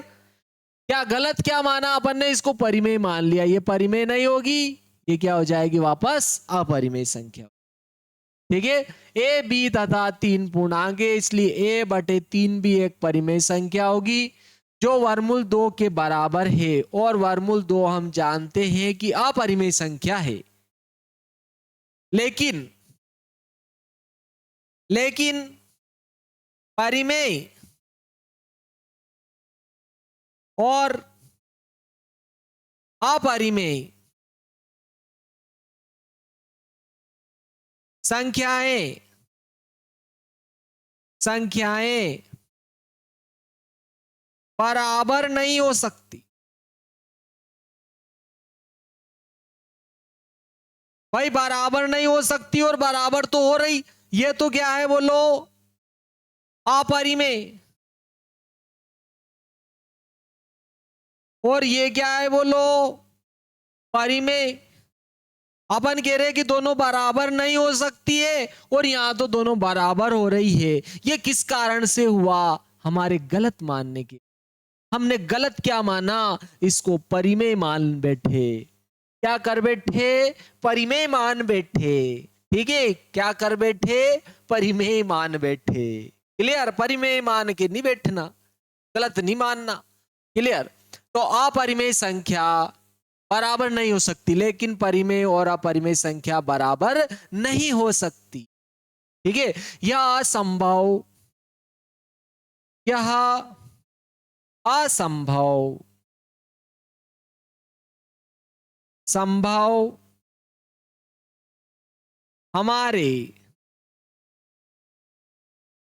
क्या गलत क्या माना अपन ने? इसको परिमेय मान लिया। ये परिमेय नहीं होगी, ये क्या हो जाएगी? वापस अपरिमेय संख्या। ठीक है, ए बी तथा 3 पूर्णांक है, इसलिए ए बटे 3 भी एक परिमेय संख्या होगी जो वर्गमूल 2 के बराबर है, और वर्गमूल 2 हम जानते हैं कि अपरिमेय संख्या है। लेकिन परिमेय और अपरिमेय संख्याएं संख्याएं बराबर नहीं हो सकती। भाई बराबर नहीं हो सकती और बराबर तो हो रही। ये तो क्या है बोलो, अपरिमेय। और ये क्या है बोलो, परिमेय। अपन कह रहे हैं कि दोनों बराबर नहीं हो सकती है और यहां तो दोनों बराबर हो रही है। ये किस कारण से हुआ, हमारे गलत मानने की। हमने गलत क्या माना, इसको परिमेय मान बैठे। क्या कर बैठे, परिमेय मान बैठे। ठीक है, क्या कर बैठे, परिमेय मान बैठे। क्लियर, परिमेय मान के नहीं बैठना, गलत नहीं मानना। क्लियर। तो अपरिमेय संख्या बराबर नहीं हो सकती, लेकिन परिमेय और अपरिमेय संख्या बराबर नहीं हो सकती। ठीक है, यह असंभव, यह असंभव, संभव हमारे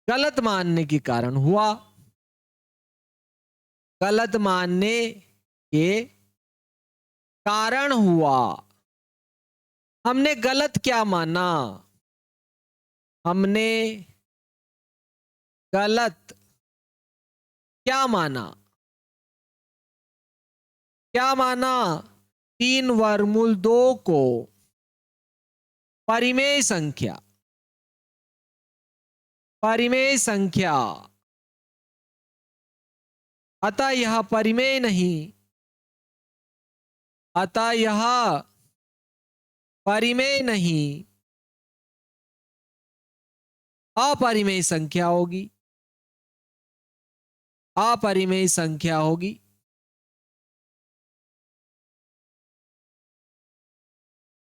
गलत मानने के कारण हुआ। गलत मानने के कारण हुआ। हमने गलत क्या माना, हमने गलत क्या माना, क्या माना, 3 वर्गमूल 2 को परिमेय संख्या, परिमेय संख्या, अतः यह परिमेय नहीं, अतः यह परिमेय नहीं, अपरिमेय संख्या होगी, अपरिमेय संख्या होगी।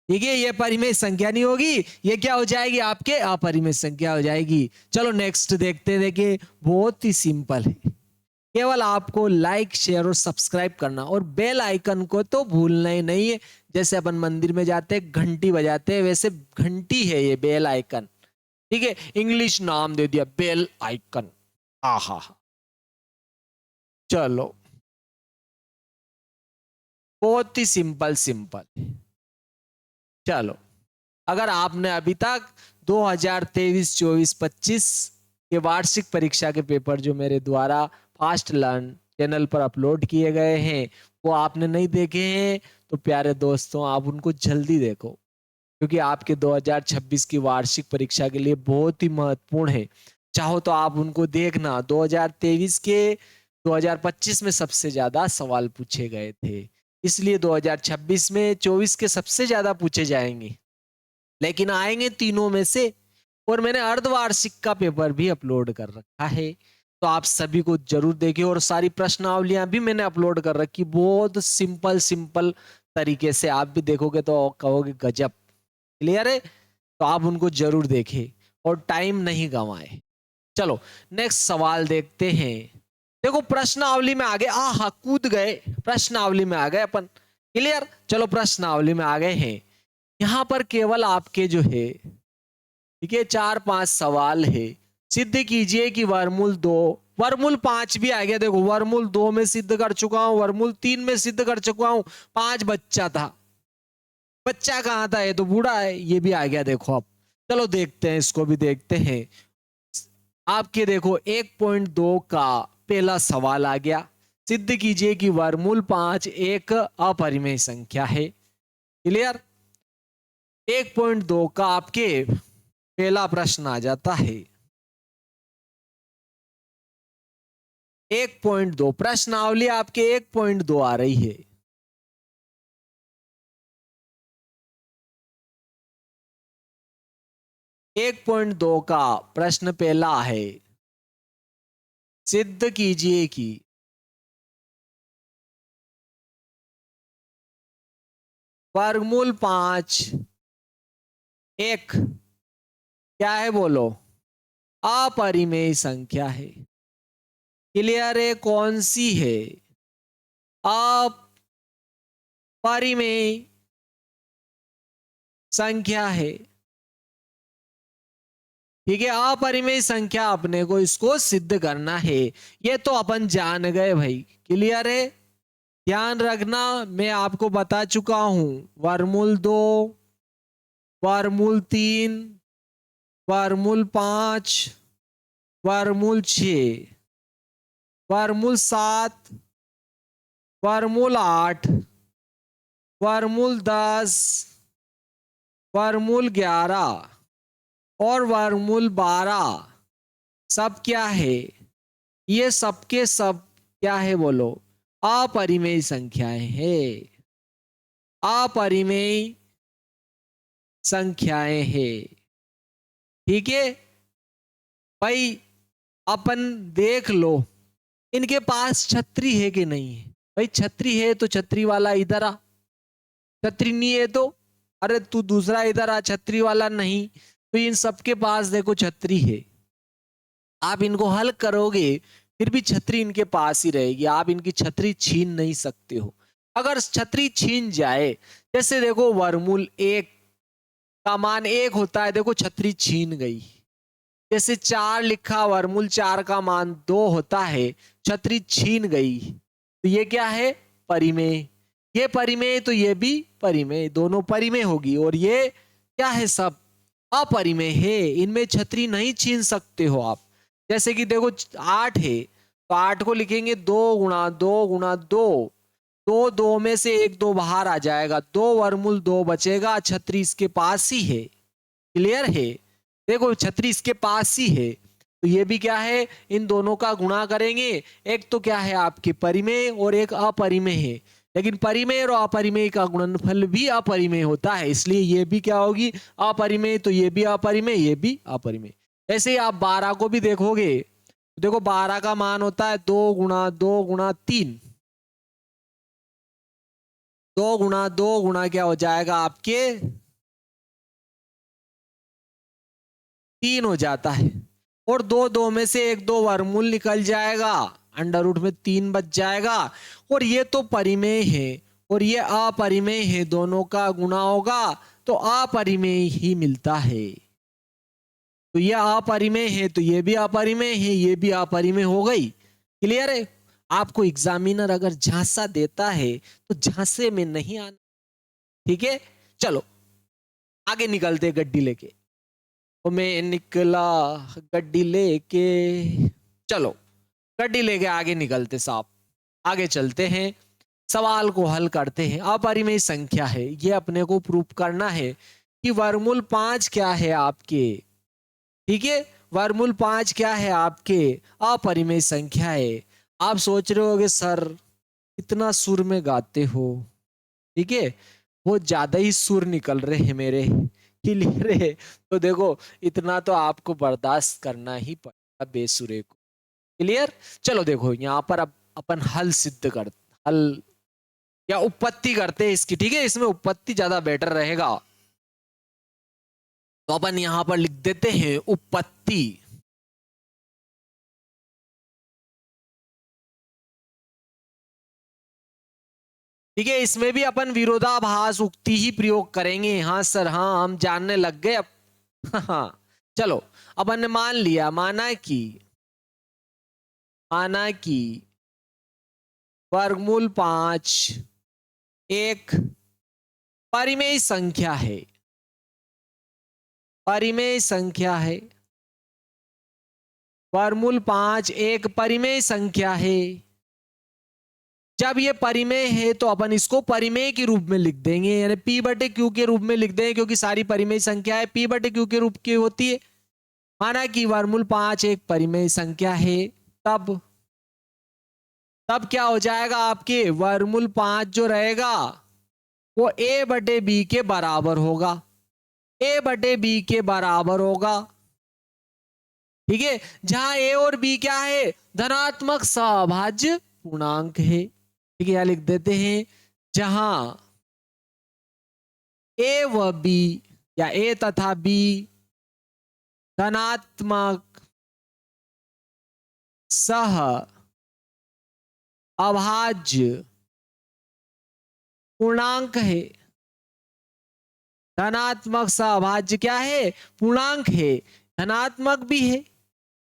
ठीक है, ये परिमेय संख्या नहीं होगी, ये क्या हो जाएगी, आपके अपरिमेय संख्या हो जाएगी। चलो नेक्स्ट देखते हैं। देखिए बहुत ही सिंपल है, केवल आपको लाइक शेयर और सब्सक्राइब करना और बेल आइकन को तो भूलना ही नहीं है। जैसे अपन मंदिर में जाते हैं घंटी बजाते हैं, वैसे घंटी है ये बेल आइकन। ठीक है, इंग्लिश नाम दे दिया बेल आइकन। आहा, चलो बहुत ही सिंपल सिंपल। चलो, अगर आपने अभी तक 2023, 24, 25 के वार्षिक परीक्षा के पेपर जो मेरे द्वारा फास्ट लर्न चैनल पर अपलोड किए गए हैं वो आपने नहीं देखे हैं, तो प्यारे दोस्तों आप उनको जल्दी देखो, क्योंकि आपके 2026 की वार्षिक परीक्षा के लिए बहुत ही महत्वपूर्ण है। चाहो तो आप उनको देखना। 2023 के 2025 में सबसे ज्यादा सवाल पूछे गए थे, इसलिए 2026 में 24 के सबसे ज्यादा पूछे जाएंगे, लेकिन आएंगे तीनों में से। और मैंने अर्धवार्षिक का पेपर भी अपलोड कर रखा है, तो आप सभी को जरूर देखिए। और सारी प्रश्नावलियां भी मैंने अपलोड कर रखी, बहुत सिंपल सिंपल तरीके से। आप भी देखोगे तो कहोगे गजब। क्लियर है, तो आप उनको जरूर देखें और टाइम नहीं गंवाए। चलो नेक्स्ट सवाल देखते हैं। देखो प्रश्नावली में आ गए, आहा कूद गए, प्रश्नावली में आ गए अपन। क्लियर, चलो प्रश्नावली में आ गए हैं। यहां पर केवल आपके जो है, ठीक है, 4-5 सवाल है। सिद्ध कीजिए कि वर्गमूल 2, वर्गमूल 5 भी आ गया। देखो वर्गमूल 2 में सिद्ध कर चुका हूं, वर्गमूल 3 में सिद्ध कर चुका हूं। 5 बच्चा था, बच्चा कहां था, ये तो बूढ़ा है। ये भी आ गया देखो। अब चलो देखते हैं, इसको भी देखते हैं। आपके देखो 1.2 का पहला सवाल आ गया। सिद्ध कीजिए कि वर्गमूल 5 एक अपरिमेय संख्या है। क्लियर, 1.2 का आपके पहला प्रश्न आ जाता है। 1.2 प्रश्नावली आपके 1.2 आ रही है। 1.2 का प्रश्न पहला है, सिद्ध कीजिए कि वर्गमूल 5 एक क्या है बोलो, अपरिमेय संख्या है। क्लियर है, कौन सी है, परिमेय संख्या है। ठीक है, अपरिमेय संख्या अपने को इसको सिद्ध करना है। ये तो अपन जान गए भाई, क्लियर है। ध्यान रखना, मैं आपको बता चुका हूं, वर्गमूल 2, वर्गमूल 3, वर्गमूल 5, वर्गमूल 6, वर्गमूल 7, वर्गमूल 8, वर्गमूल 10, वर्गमूल 11 और वर्गमूल 12 सब क्या है? ये सबके सब क्या है बोलो? अपरिमेय संख्याएं हैं, अपरिमेय संख्याएं हैं। ठीक है भाई, अपन देख लो इनके पास छतरी है कि नहीं है। भाई छतरी है तो छतरी वाला इधर आ, छतरी नहीं है तो अरे तू दूसरा इधर आ, छतरी वाला नहीं। तो इन सबके पास देखो छतरी है, आप इनको हल करोगे फिर भी छतरी इनके पास ही रहेगी, आप इनकी छतरी छीन नहीं सकते हो। अगर छतरी छीन जाए, जैसे देखो वर्गमूल 1 का मान 1 होता है, देखो छतरी छीन गई। जैसे 4 लिखा, वर्गमूल 4 का मान 2 होता है, छतरी छीन गई। तो ये क्या है? परिमेय। ये परिमेय तो ये भी परिमेय, दोनों परिमेय होगी। और ये क्या है? सब अपरिमेय है, इनमें छतरी नहीं छीन सकते हो आप। जैसे कि देखो 8 है तो 8 को लिखेंगे 2 गुणा 2 गुणा 2, 2 2 में से 1 2 बाहर आ जाएगा, 2 वर्गमूल 2 बचेगा, छतरी इसके पास ही है। क्लियर है? देखो छतरी इसके पास ही है, तो ये भी क्या है? इन दोनों का गुणा करेंगे, एक तो क्या है आपके परिमेय और एक अपरिमेय है। लेकिन परिमेय और अपरिमेय का गुणनफल भी अपरिमेय होता है, इसलिए ये भी क्या होगी? अपरिमेय। तो ये भी अपरिमेय, ये भी अपरिमेय। ऐसे ही आप 12 को भी देखोगे, देखो 12 का मान होता है 2 गुणा 2 गुणा 3, 2 गुणा 2 गुणा क्या हो जाएगा आपके 3 हो जाता है। और 2 2 में से 1 2 वर्गमूल निकल जाएगा, अंडर रूट में 3 बच जाएगा। और ये तो परिमेय है और ये अपरिमेय है, दोनों का गुणा होगा तो अपरिमेय ही मिलता है। तो ये अपरिमेय है तो ये भी अपरिमेय है, ये भी अपरिमेय हो गई। क्लियर है? आपको एग्जामिनर अगर झांसा देता है तो झांसे में नहीं आना। ठीक है, चलो आगे निकलते गड्डी लेके। तो मैं निकला गड्डी लेके, चलो गड्डी लेके आगे निकलते साहब, आगे चलते हैं, सवाल को हल करते हैं। अपरिमेय संख्या है, ये अपने को प्रूफ करना है कि वर्गमूल 5 क्या है आपके। ठीक है, वर्गमूल 5 क्या है आपके? अपरिमेय संख्या है। आप सोच रहे होगे सर इतना सुर में गाते हो, ठीक है, बहुत ज्यादा ही सुर निकल रहे हैं मेरे, क्लियर है? तो देखो इतना तो आपको बर्दाश्त करना ही पड़ेगा बेसुरे को। क्लियर? चलो देखो यहाँ पर अब अपन हल सिद्ध कर, हल या उत्पत्ति करते हैं इसकी। ठीक है, इसमें उत्पत्ति ज्यादा बेटर रहेगा, तो अपन यहां पर लिख देते हैं उत्पत्ति। ठीक है, इसमें भी अपन विरोधाभास उक्ति ही प्रयोग करेंगे। हाँ सर, हाँ हम जानने लग गए अब। हाँ चलो, अपन ने मान लिया, माना कि वर्गमूल 5 एक परिमेय संख्या है, परिमेय संख्या है। वर्गमूल 5 एक परिमेय संख्या है। जब ये परिमेय है तो अपन इसको परिमेय के रूप में लिख देंगे, यानी P बटे Q के रूप में लिख देंगे, क्योंकि सारी परिमेय संख्या है P बटे Q के रूप की होती है। माना कि वर्गमूल 5 एक परिमेय संख्या है, तब क्या हो जाएगा आपके? वर्गमूल 5 जो रहेगा वो A बटे B के बराबर होगा, A बटे B के बराबर होगा। ठीक है, जहां A और B क्या है? धनात्मक सभाज्य पूर्णांक है। ठीक है, यहां लिख देते हैं, जहां A व B या A तथा B धनात्मक सह अभाज्य पूर्णांक है, धनात्मक सहभाज्य क्या है, पूर्णांक है, धनात्मक भी है,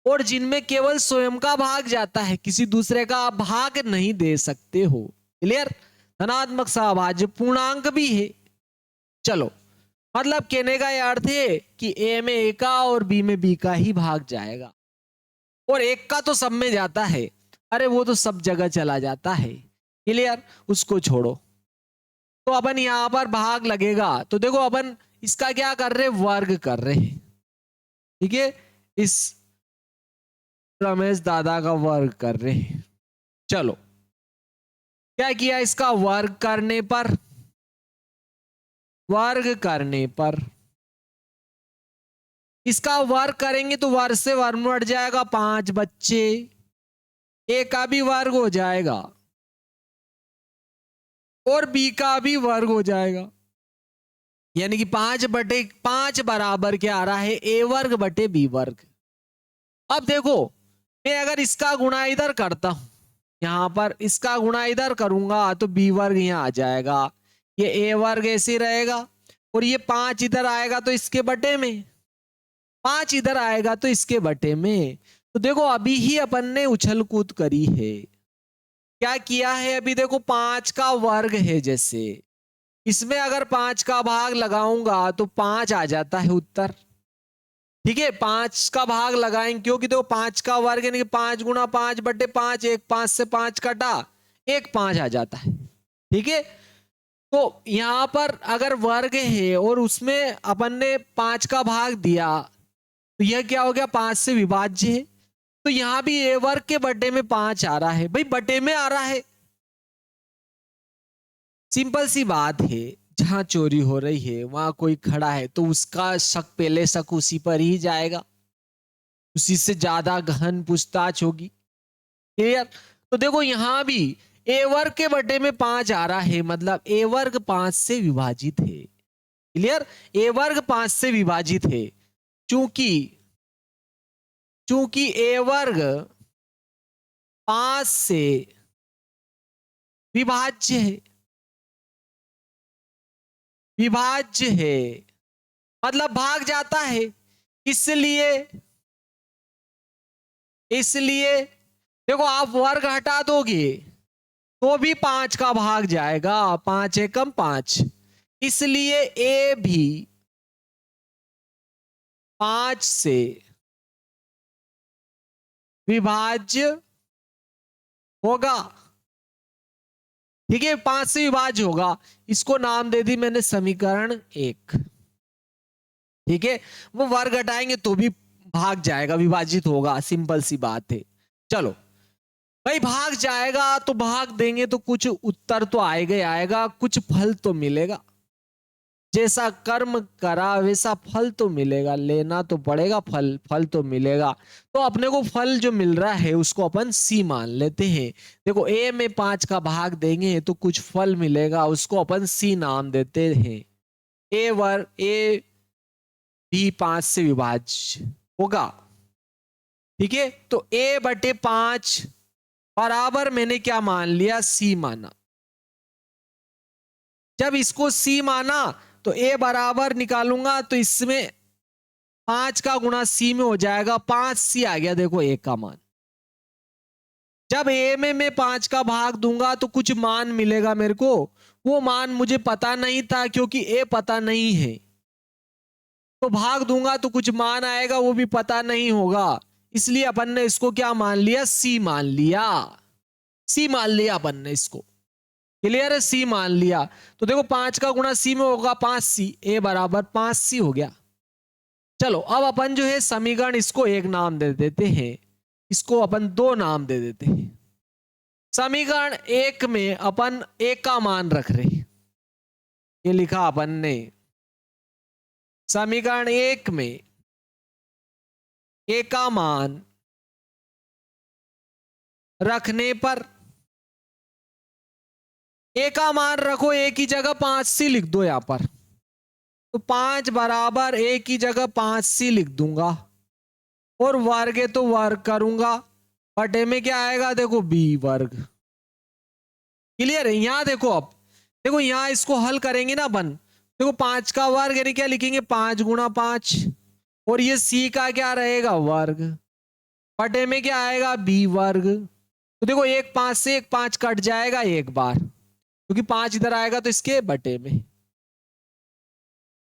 और जिनमें केवल स्वयं का भाग जाता है, किसी दूसरे का आप भाग नहीं दे सकते हो। क्लियर, धनात्मक सहभाज्य पूर्णांक भी है। चलो, मतलब कहने का यह अर्थ है कि ए में ए का और बी में बी का ही भाग जाएगा, और एक का तो सब में जाता है, अरे वो तो सब जगह चला जाता है। क्लियर, उसको छोड़ो। तो अपन यहां पर भाग लगेगा, तो देखो अपन इसका क्या कर रहे, वर्ग कर रहे हैं। ठीक है, इस रमेश दादा का वर्ग कर रहे हैं। चलो, क्या किया, इसका वर्ग करने पर, वर्ग करने पर इसका वर्ग करेंगे तो वर्ग से वर्ग हट जाएगा, 5 बच्चे, ए का भी वर्ग हो जाएगा और बी का भी वर्ग हो जाएगा, यानी कि 5/5 बराबर क्या आ रहा है, ए वर्ग बटे बी वर्ग। अब देखो, मैं अगर इसका गुणा इधर करता हूं, यहां पर इसका गुणा इधर करूंगा तो बी वर्ग यहां आ जाएगा, ये ए वर्ग ऐसे रहेगा, और ये 5 इधर आएगा तो इसके बटे में, 5 इधर आएगा तो इसके बटे में। तो देखो अभी ही अपन ने उछल कूद करी है, क्या किया है, अभी देखो 5 का वर्ग है, जैसे इसमें अगर 5 का भाग लगाऊंगा तो 5 आ जाता है उत्तर। ठीक है, 5 का भाग लगाएंगे, क्योंकि देखो 5 का वर्ग यानी कि 5 गुणा 5/5, एक 5 से 5 कटा, एक 5 आ जाता है। ठीक है, तो यहां पर अगर वर्ग है और उसमें अपन ने 5 का भाग दिया, तो यह क्या हो गया, 5 से विभाज्य है। तो यहां भी ए वर्ग के बटे में 5 आ रहा है, भाई बटे में आ रहा है, सिंपल सी बात है। जहां चोरी हो रही है वहां कोई खड़ा है तो उसका शक, पहले शक उसी पर ही जाएगा, उसी से ज्यादा गहन पूछताछ होगी। क्लियर, तो देखो यहां भी ए वर्ग के बटे में 5 आ रहा है, मतलब ए वर्ग 5 से विभाजित है। क्लियर, ए वर्ग 5 से विभाजित है, चूंकि चूंकि ए वर्ग 5 से विभाज्य है, विभाज्य है मतलब भाग जाता है, इसलिए इसलिए देखो आप वर्ग हटा दोगे तो भी 5 का भाग जाएगा, 5 एकम 5, इसलिए ए भी 5 से विभाज्य होगा। ठीक है, 5 से विभाज्य होगा, इसको नाम दे दी मैंने समीकरण 1। ठीक है, वो वर्ग हटाएंगे तो भी भाग जाएगा, विभाजित होगा, सिंपल सी बात है। चलो भाई, भाग जाएगा तो भाग देंगे तो कुछ उत्तर तो आएगा ही आएगा, कुछ फल तो मिलेगा, जैसा कर्म करा वैसा फल तो मिलेगा, लेना तो पड़ेगा फल, फल तो मिलेगा। तो अपने को फल जो मिल रहा है उसको अपन सी मान लेते हैं। देखो ए में 5 का भाग देंगे तो कुछ फल मिलेगा, उसको अपन सी नाम देते हैं। ए वर्ग, ए भी 5 से विभाज्य होगा। ठीक है, तो ए बटे 5 बराबर मैंने क्या मान लिया, सी माना। जब इसको सी माना तो ए बराबर निकालूंगा तो इसमें 5 का गुणा सी में हो जाएगा, 5 सी आ गया, देखो ए का मान। जब ए में मैं 5 का भाग दूंगा तो कुछ मान मिलेगा मेरे को, वो मान मुझे पता नहीं था क्योंकि ए पता नहीं है, तो भाग दूंगा तो कुछ मान आएगा, वो भी पता नहीं होगा, इसलिए अपन ने इसको क्या मान लिया, सी मान लिया, सी मान लिया अपन ने इसको। क्लियर है, सी मान लिया। तो देखो 5 का गुणा सी में होगा 5c, ए बराबर 5c हो गया। चलो अब अपन जो है समीकरण इसको एक नाम दे देते हैं, इसको अपन 2 नाम दे देते हैं। समीकरण 1 में अपन ए का मान रख रहे हैं, ये लिखा अपन ने, समीकरण 1 में ए का मान रखने पर, ए का मान रखो, ए की जगह 5c लिख दो यहां पर, तो 5 बराबर ए की जगह 5c लिख दूंगा, और वर्ग है तो वर्ग करूंगा, बटे में क्या आएगा, देखो बी वर्ग। क्लियर है, यहां देखो अब देखो यहां इसको हल करेंगे ना अपन, देखो 5 का वर्ग यानी क्या लिखेंगे 5 गुणा 5, और ये सी का क्या रहेगा वर्ग, बटे में क्या आएगा बी वर्ग। तो देखो एक 5 से एक 5 कट जाएगा एक बार, क्योंकि 5 इधर आएगा तो इसके बटे में,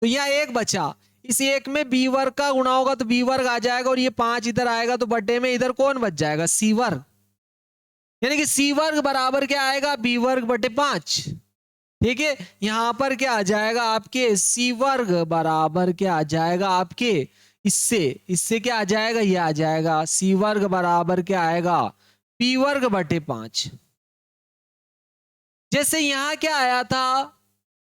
तो यहाँ एक बचा, इस एक में बी वर्ग का गुणा होगा तो बी वर्ग आ जाएगा, और ये 5 इधर आएगा तो बटे में इधर कौन बच जाएगा सी वर्ग, यानी कि सी वर्ग बराबर क्या आएगा बी वर्ग बटे 5। ठीक है, यहां पर क्या आ जाएगा आपके सी वर्ग बराबर क्या आ जाएगा आपके, इससे इससे क्या आ जाएगा, ये आ जाएगा सी वर्ग बराबर क्या आएगा पी वर्ग बटे 5। जैसे यहां क्या आया था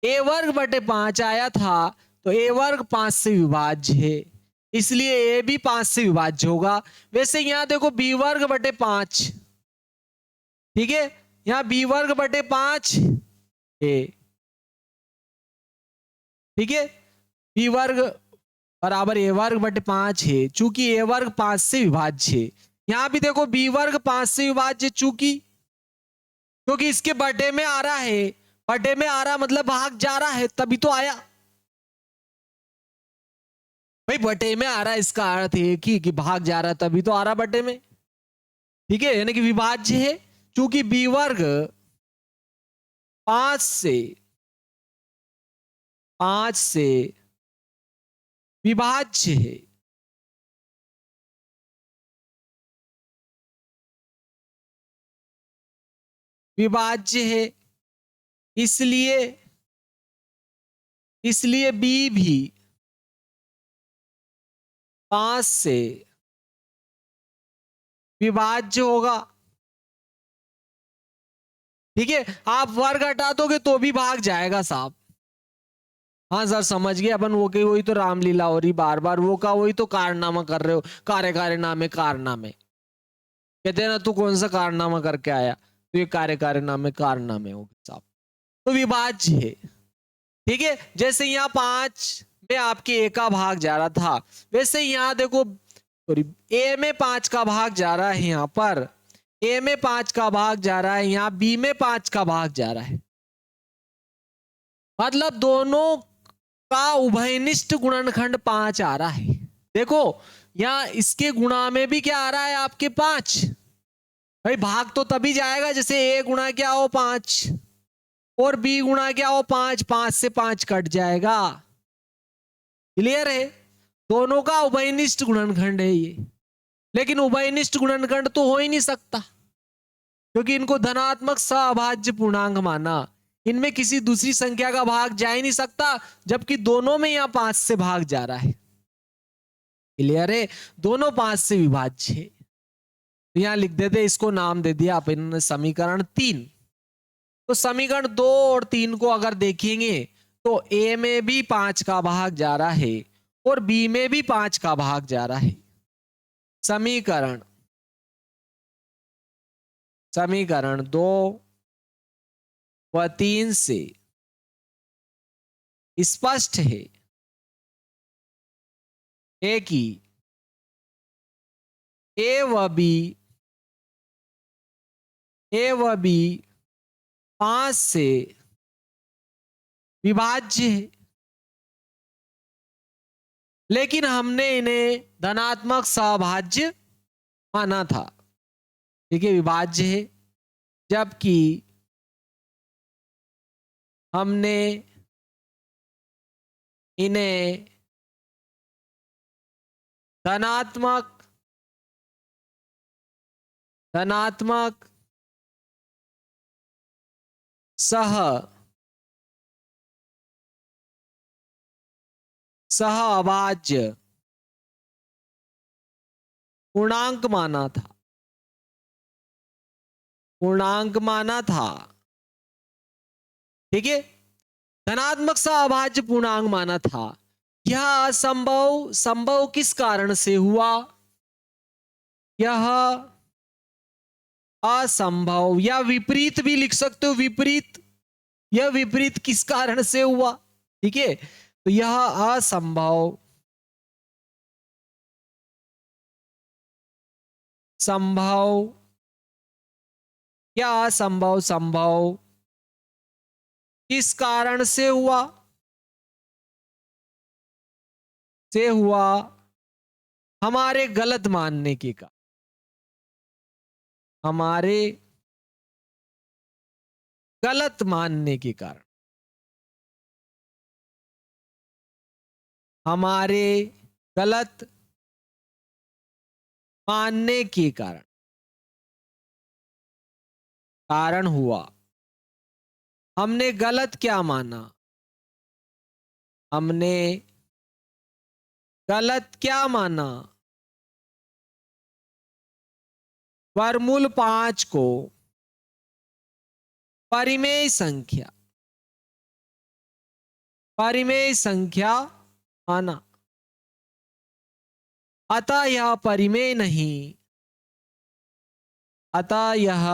ए वर्ग बटे 5 आया था, तो ए वर्ग 5 से विभाज्य है, इसलिए ए भी 5 से विभाज्य होगा। वैसे यहां देखो बी वर्ग बटे 5, ठीक है, यहां बी वर्ग बटे 5 ए, ठीक है, बी वर्ग बराबर ए वर्ग बटे 5 है, चूंकि ए वर्ग 5 से विभाज्य है। यहां भी देखो बी वर्ग 5 से विभाज्य, चूंकि क्योंकि इसके बटे में आ रहा है, बटे में आ रहा मतलब भाग जा रहा है तभी तो आया भाई, बटे में आ रहा है इसका अर्थ है कि भाग जा रहा है तभी तो आ रहा बटे में, ठीक है, यानी कि विभाज्य है, चूंकि बी वर्ग 5 से विभाज्य है, विभाज्य है, इसलिए इसलिए बी भी 5 से विभाज्य होगा। ठीक है, आप वर्ग हटा दोगे तो भी भाग जाएगा साहब। हाँ सर समझ गए अपन, वो की वही तो रामलीला हो रही बार बार, वो का वही तो कारनामा कर रहे हो, कार्य नामे कारनामे, कहते हैं ना तू कौन सा कारनामा करके आया, तो ये कार्य नामे कारनामे हो गए साहब, तो विभाज्य है। ठीक है, जैसे यहाँ 5 में आपके ए का भाग जा रहा था, वैसे यहाँ देखो सॉरी ए में 5 का भाग जा रहा है, यहाँ पर ए में 5 का भाग जा रहा है, यहाँ बी में 5 का भाग जा रहा है, मतलब दोनों का उभयनिष्ठ गुणनखंड 5 आ रहा है। देखो यहां इसके गुणा में भी क्या आ रहा है आपके 5, भाई भाग तो तभी जाएगा जैसे ए गुणा क्या हो 5 और बी गुणा क्या हो 5, 5 से 5 कट जाएगा। क्लियर है, दोनों का उभयनिष्ठ गुणनखंड है ये, लेकिन उभयनिष्ठ गुणनखंड तो हो ही नहीं सकता, क्योंकि इनको धनात्मक सअभाज्य पूर्णांक माना, इनमें किसी दूसरी संख्या का भाग जा ही नहीं सकता, जबकि दोनों में यहां 5 से भाग जा रहा है। क्लियर है, दोनों 5 से विभाज्य है, तो यहां लिख देते, इसको नाम दे दिया अपन समीकरण 3। तो समीकरण 2 और 3 को अगर देखेंगे तो ए में भी 5 का भाग जा रहा है और बी में भी 5 का भाग जा रहा है। समीकरण समीकरण 2 व 3 से स्पष्ट है कि ए व बी 5 से विभाज्य है, लेकिन हमने इन्हें धनात्मक सअभाज्य माना था। ठीक है, विभाज्य है, जबकि हमने इन्हें धनात्मक धनात्मक सहअभाज्य पूर्णांक माना था, पूर्णांक माना था। ठीक है, धनात्मक सहअभाज्य पूर्णांक माना था। यह असंभव संभव किस कारण से हुआ, यह असंभव या विपरीत भी लिख सकते हो, विपरीत, यह विपरीत किस कारण से हुआ। ठीक है, तो यह असंभव संभव या असंभव संभव किस कारण से हुआ? से हुआ हमारे गलत मानने के कारण। हमारे गलत मानने के कारण। हमारे गलत मानने के कारण। कारण हुआ। हमने गलत क्या माना? हमने गलत क्या माना? वर्गमूल 5 को परिमेय संख्या माना। अतः यह परिमेय नहीं। अतः यह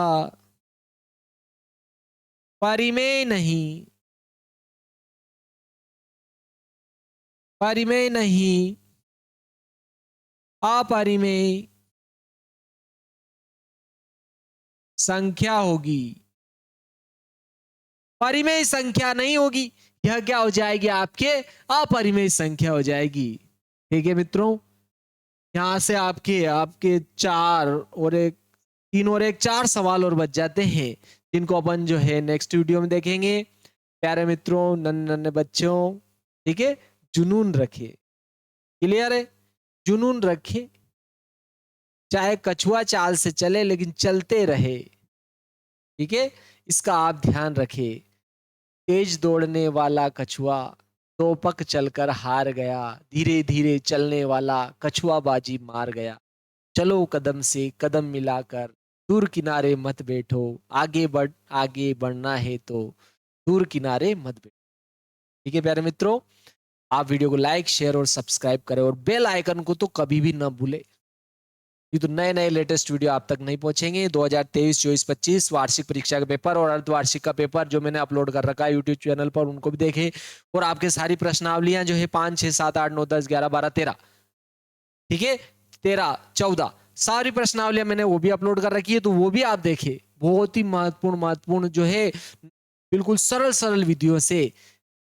परिमेय नहीं। परिमेय नहीं, अपरिमेय संख्या होगी। परिमेय संख्या नहीं होगी, यह क्या हो जाएगी? आपके अपरिमेय संख्या हो जाएगी। ठीक है मित्रों, यहां से आपके आपके 4 और 1 3 और 1 4 सवाल और बच जाते हैं, जिनको अपन जो है नेक्स्ट वीडियो में देखेंगे। प्यारे मित्रों, नन्हे नन्हे बच्चों, ठीक है, जुनून रखिए। क्लियर है? जुनून रखे, चाहे कछुआ चाल से चले लेकिन चलते रहे। ठीक है, इसका आप ध्यान रखिए। तेज दौड़ने वाला कछुआ दो पक चलकर हार गया, धीरे धीरे चलने वाला कछुआ बाजी मार गया। चलो कदम से कदम मिलाकर, दूर किनारे मत बैठो, आगे बढ़ना है तो दूर किनारे मत बैठो। ठीक है प्यारे मित्रों, आप वीडियो को लाइक शेयर और सब्सक्राइब करें और बेल आइकन को तो कभी भी ना भूले। ये तो नए नए लेटेस्ट वीडियो आप तक नहीं पहुंचेंगे। 2023 24 25 वार्षिक परीक्षा का पेपर और अर्धवार्षिक का पेपर जो मैंने अपलोड कर रखा है यूट्यूब चैनल पर, उनको भी देखें। और आपके सारी प्रश्नावलियां जो है 5 6 7 8 9 10 11 12 13, ठीक है, 13 14 सारी प्रश्नावलियां मैंने वो भी अपलोड कर रखी है, तो वो भी आप देखें। बहुत ही महत्वपूर्ण जो है, बिल्कुल सरल सरल वीडियो से,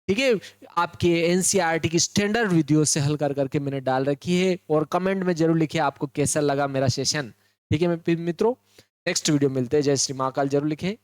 ठीक है, आपके एनसीईआरटी की स्टैंडर्ड वीडियो से हल कर करके मैंने डाल रखी है। और कमेंट में जरूर लिखिए आपको कैसा लगा मेरा सेशन। ठीक है मित्रों, नेक्स्ट वीडियो मिलते हैं। जय श्री महाकाल जरूर लिखें।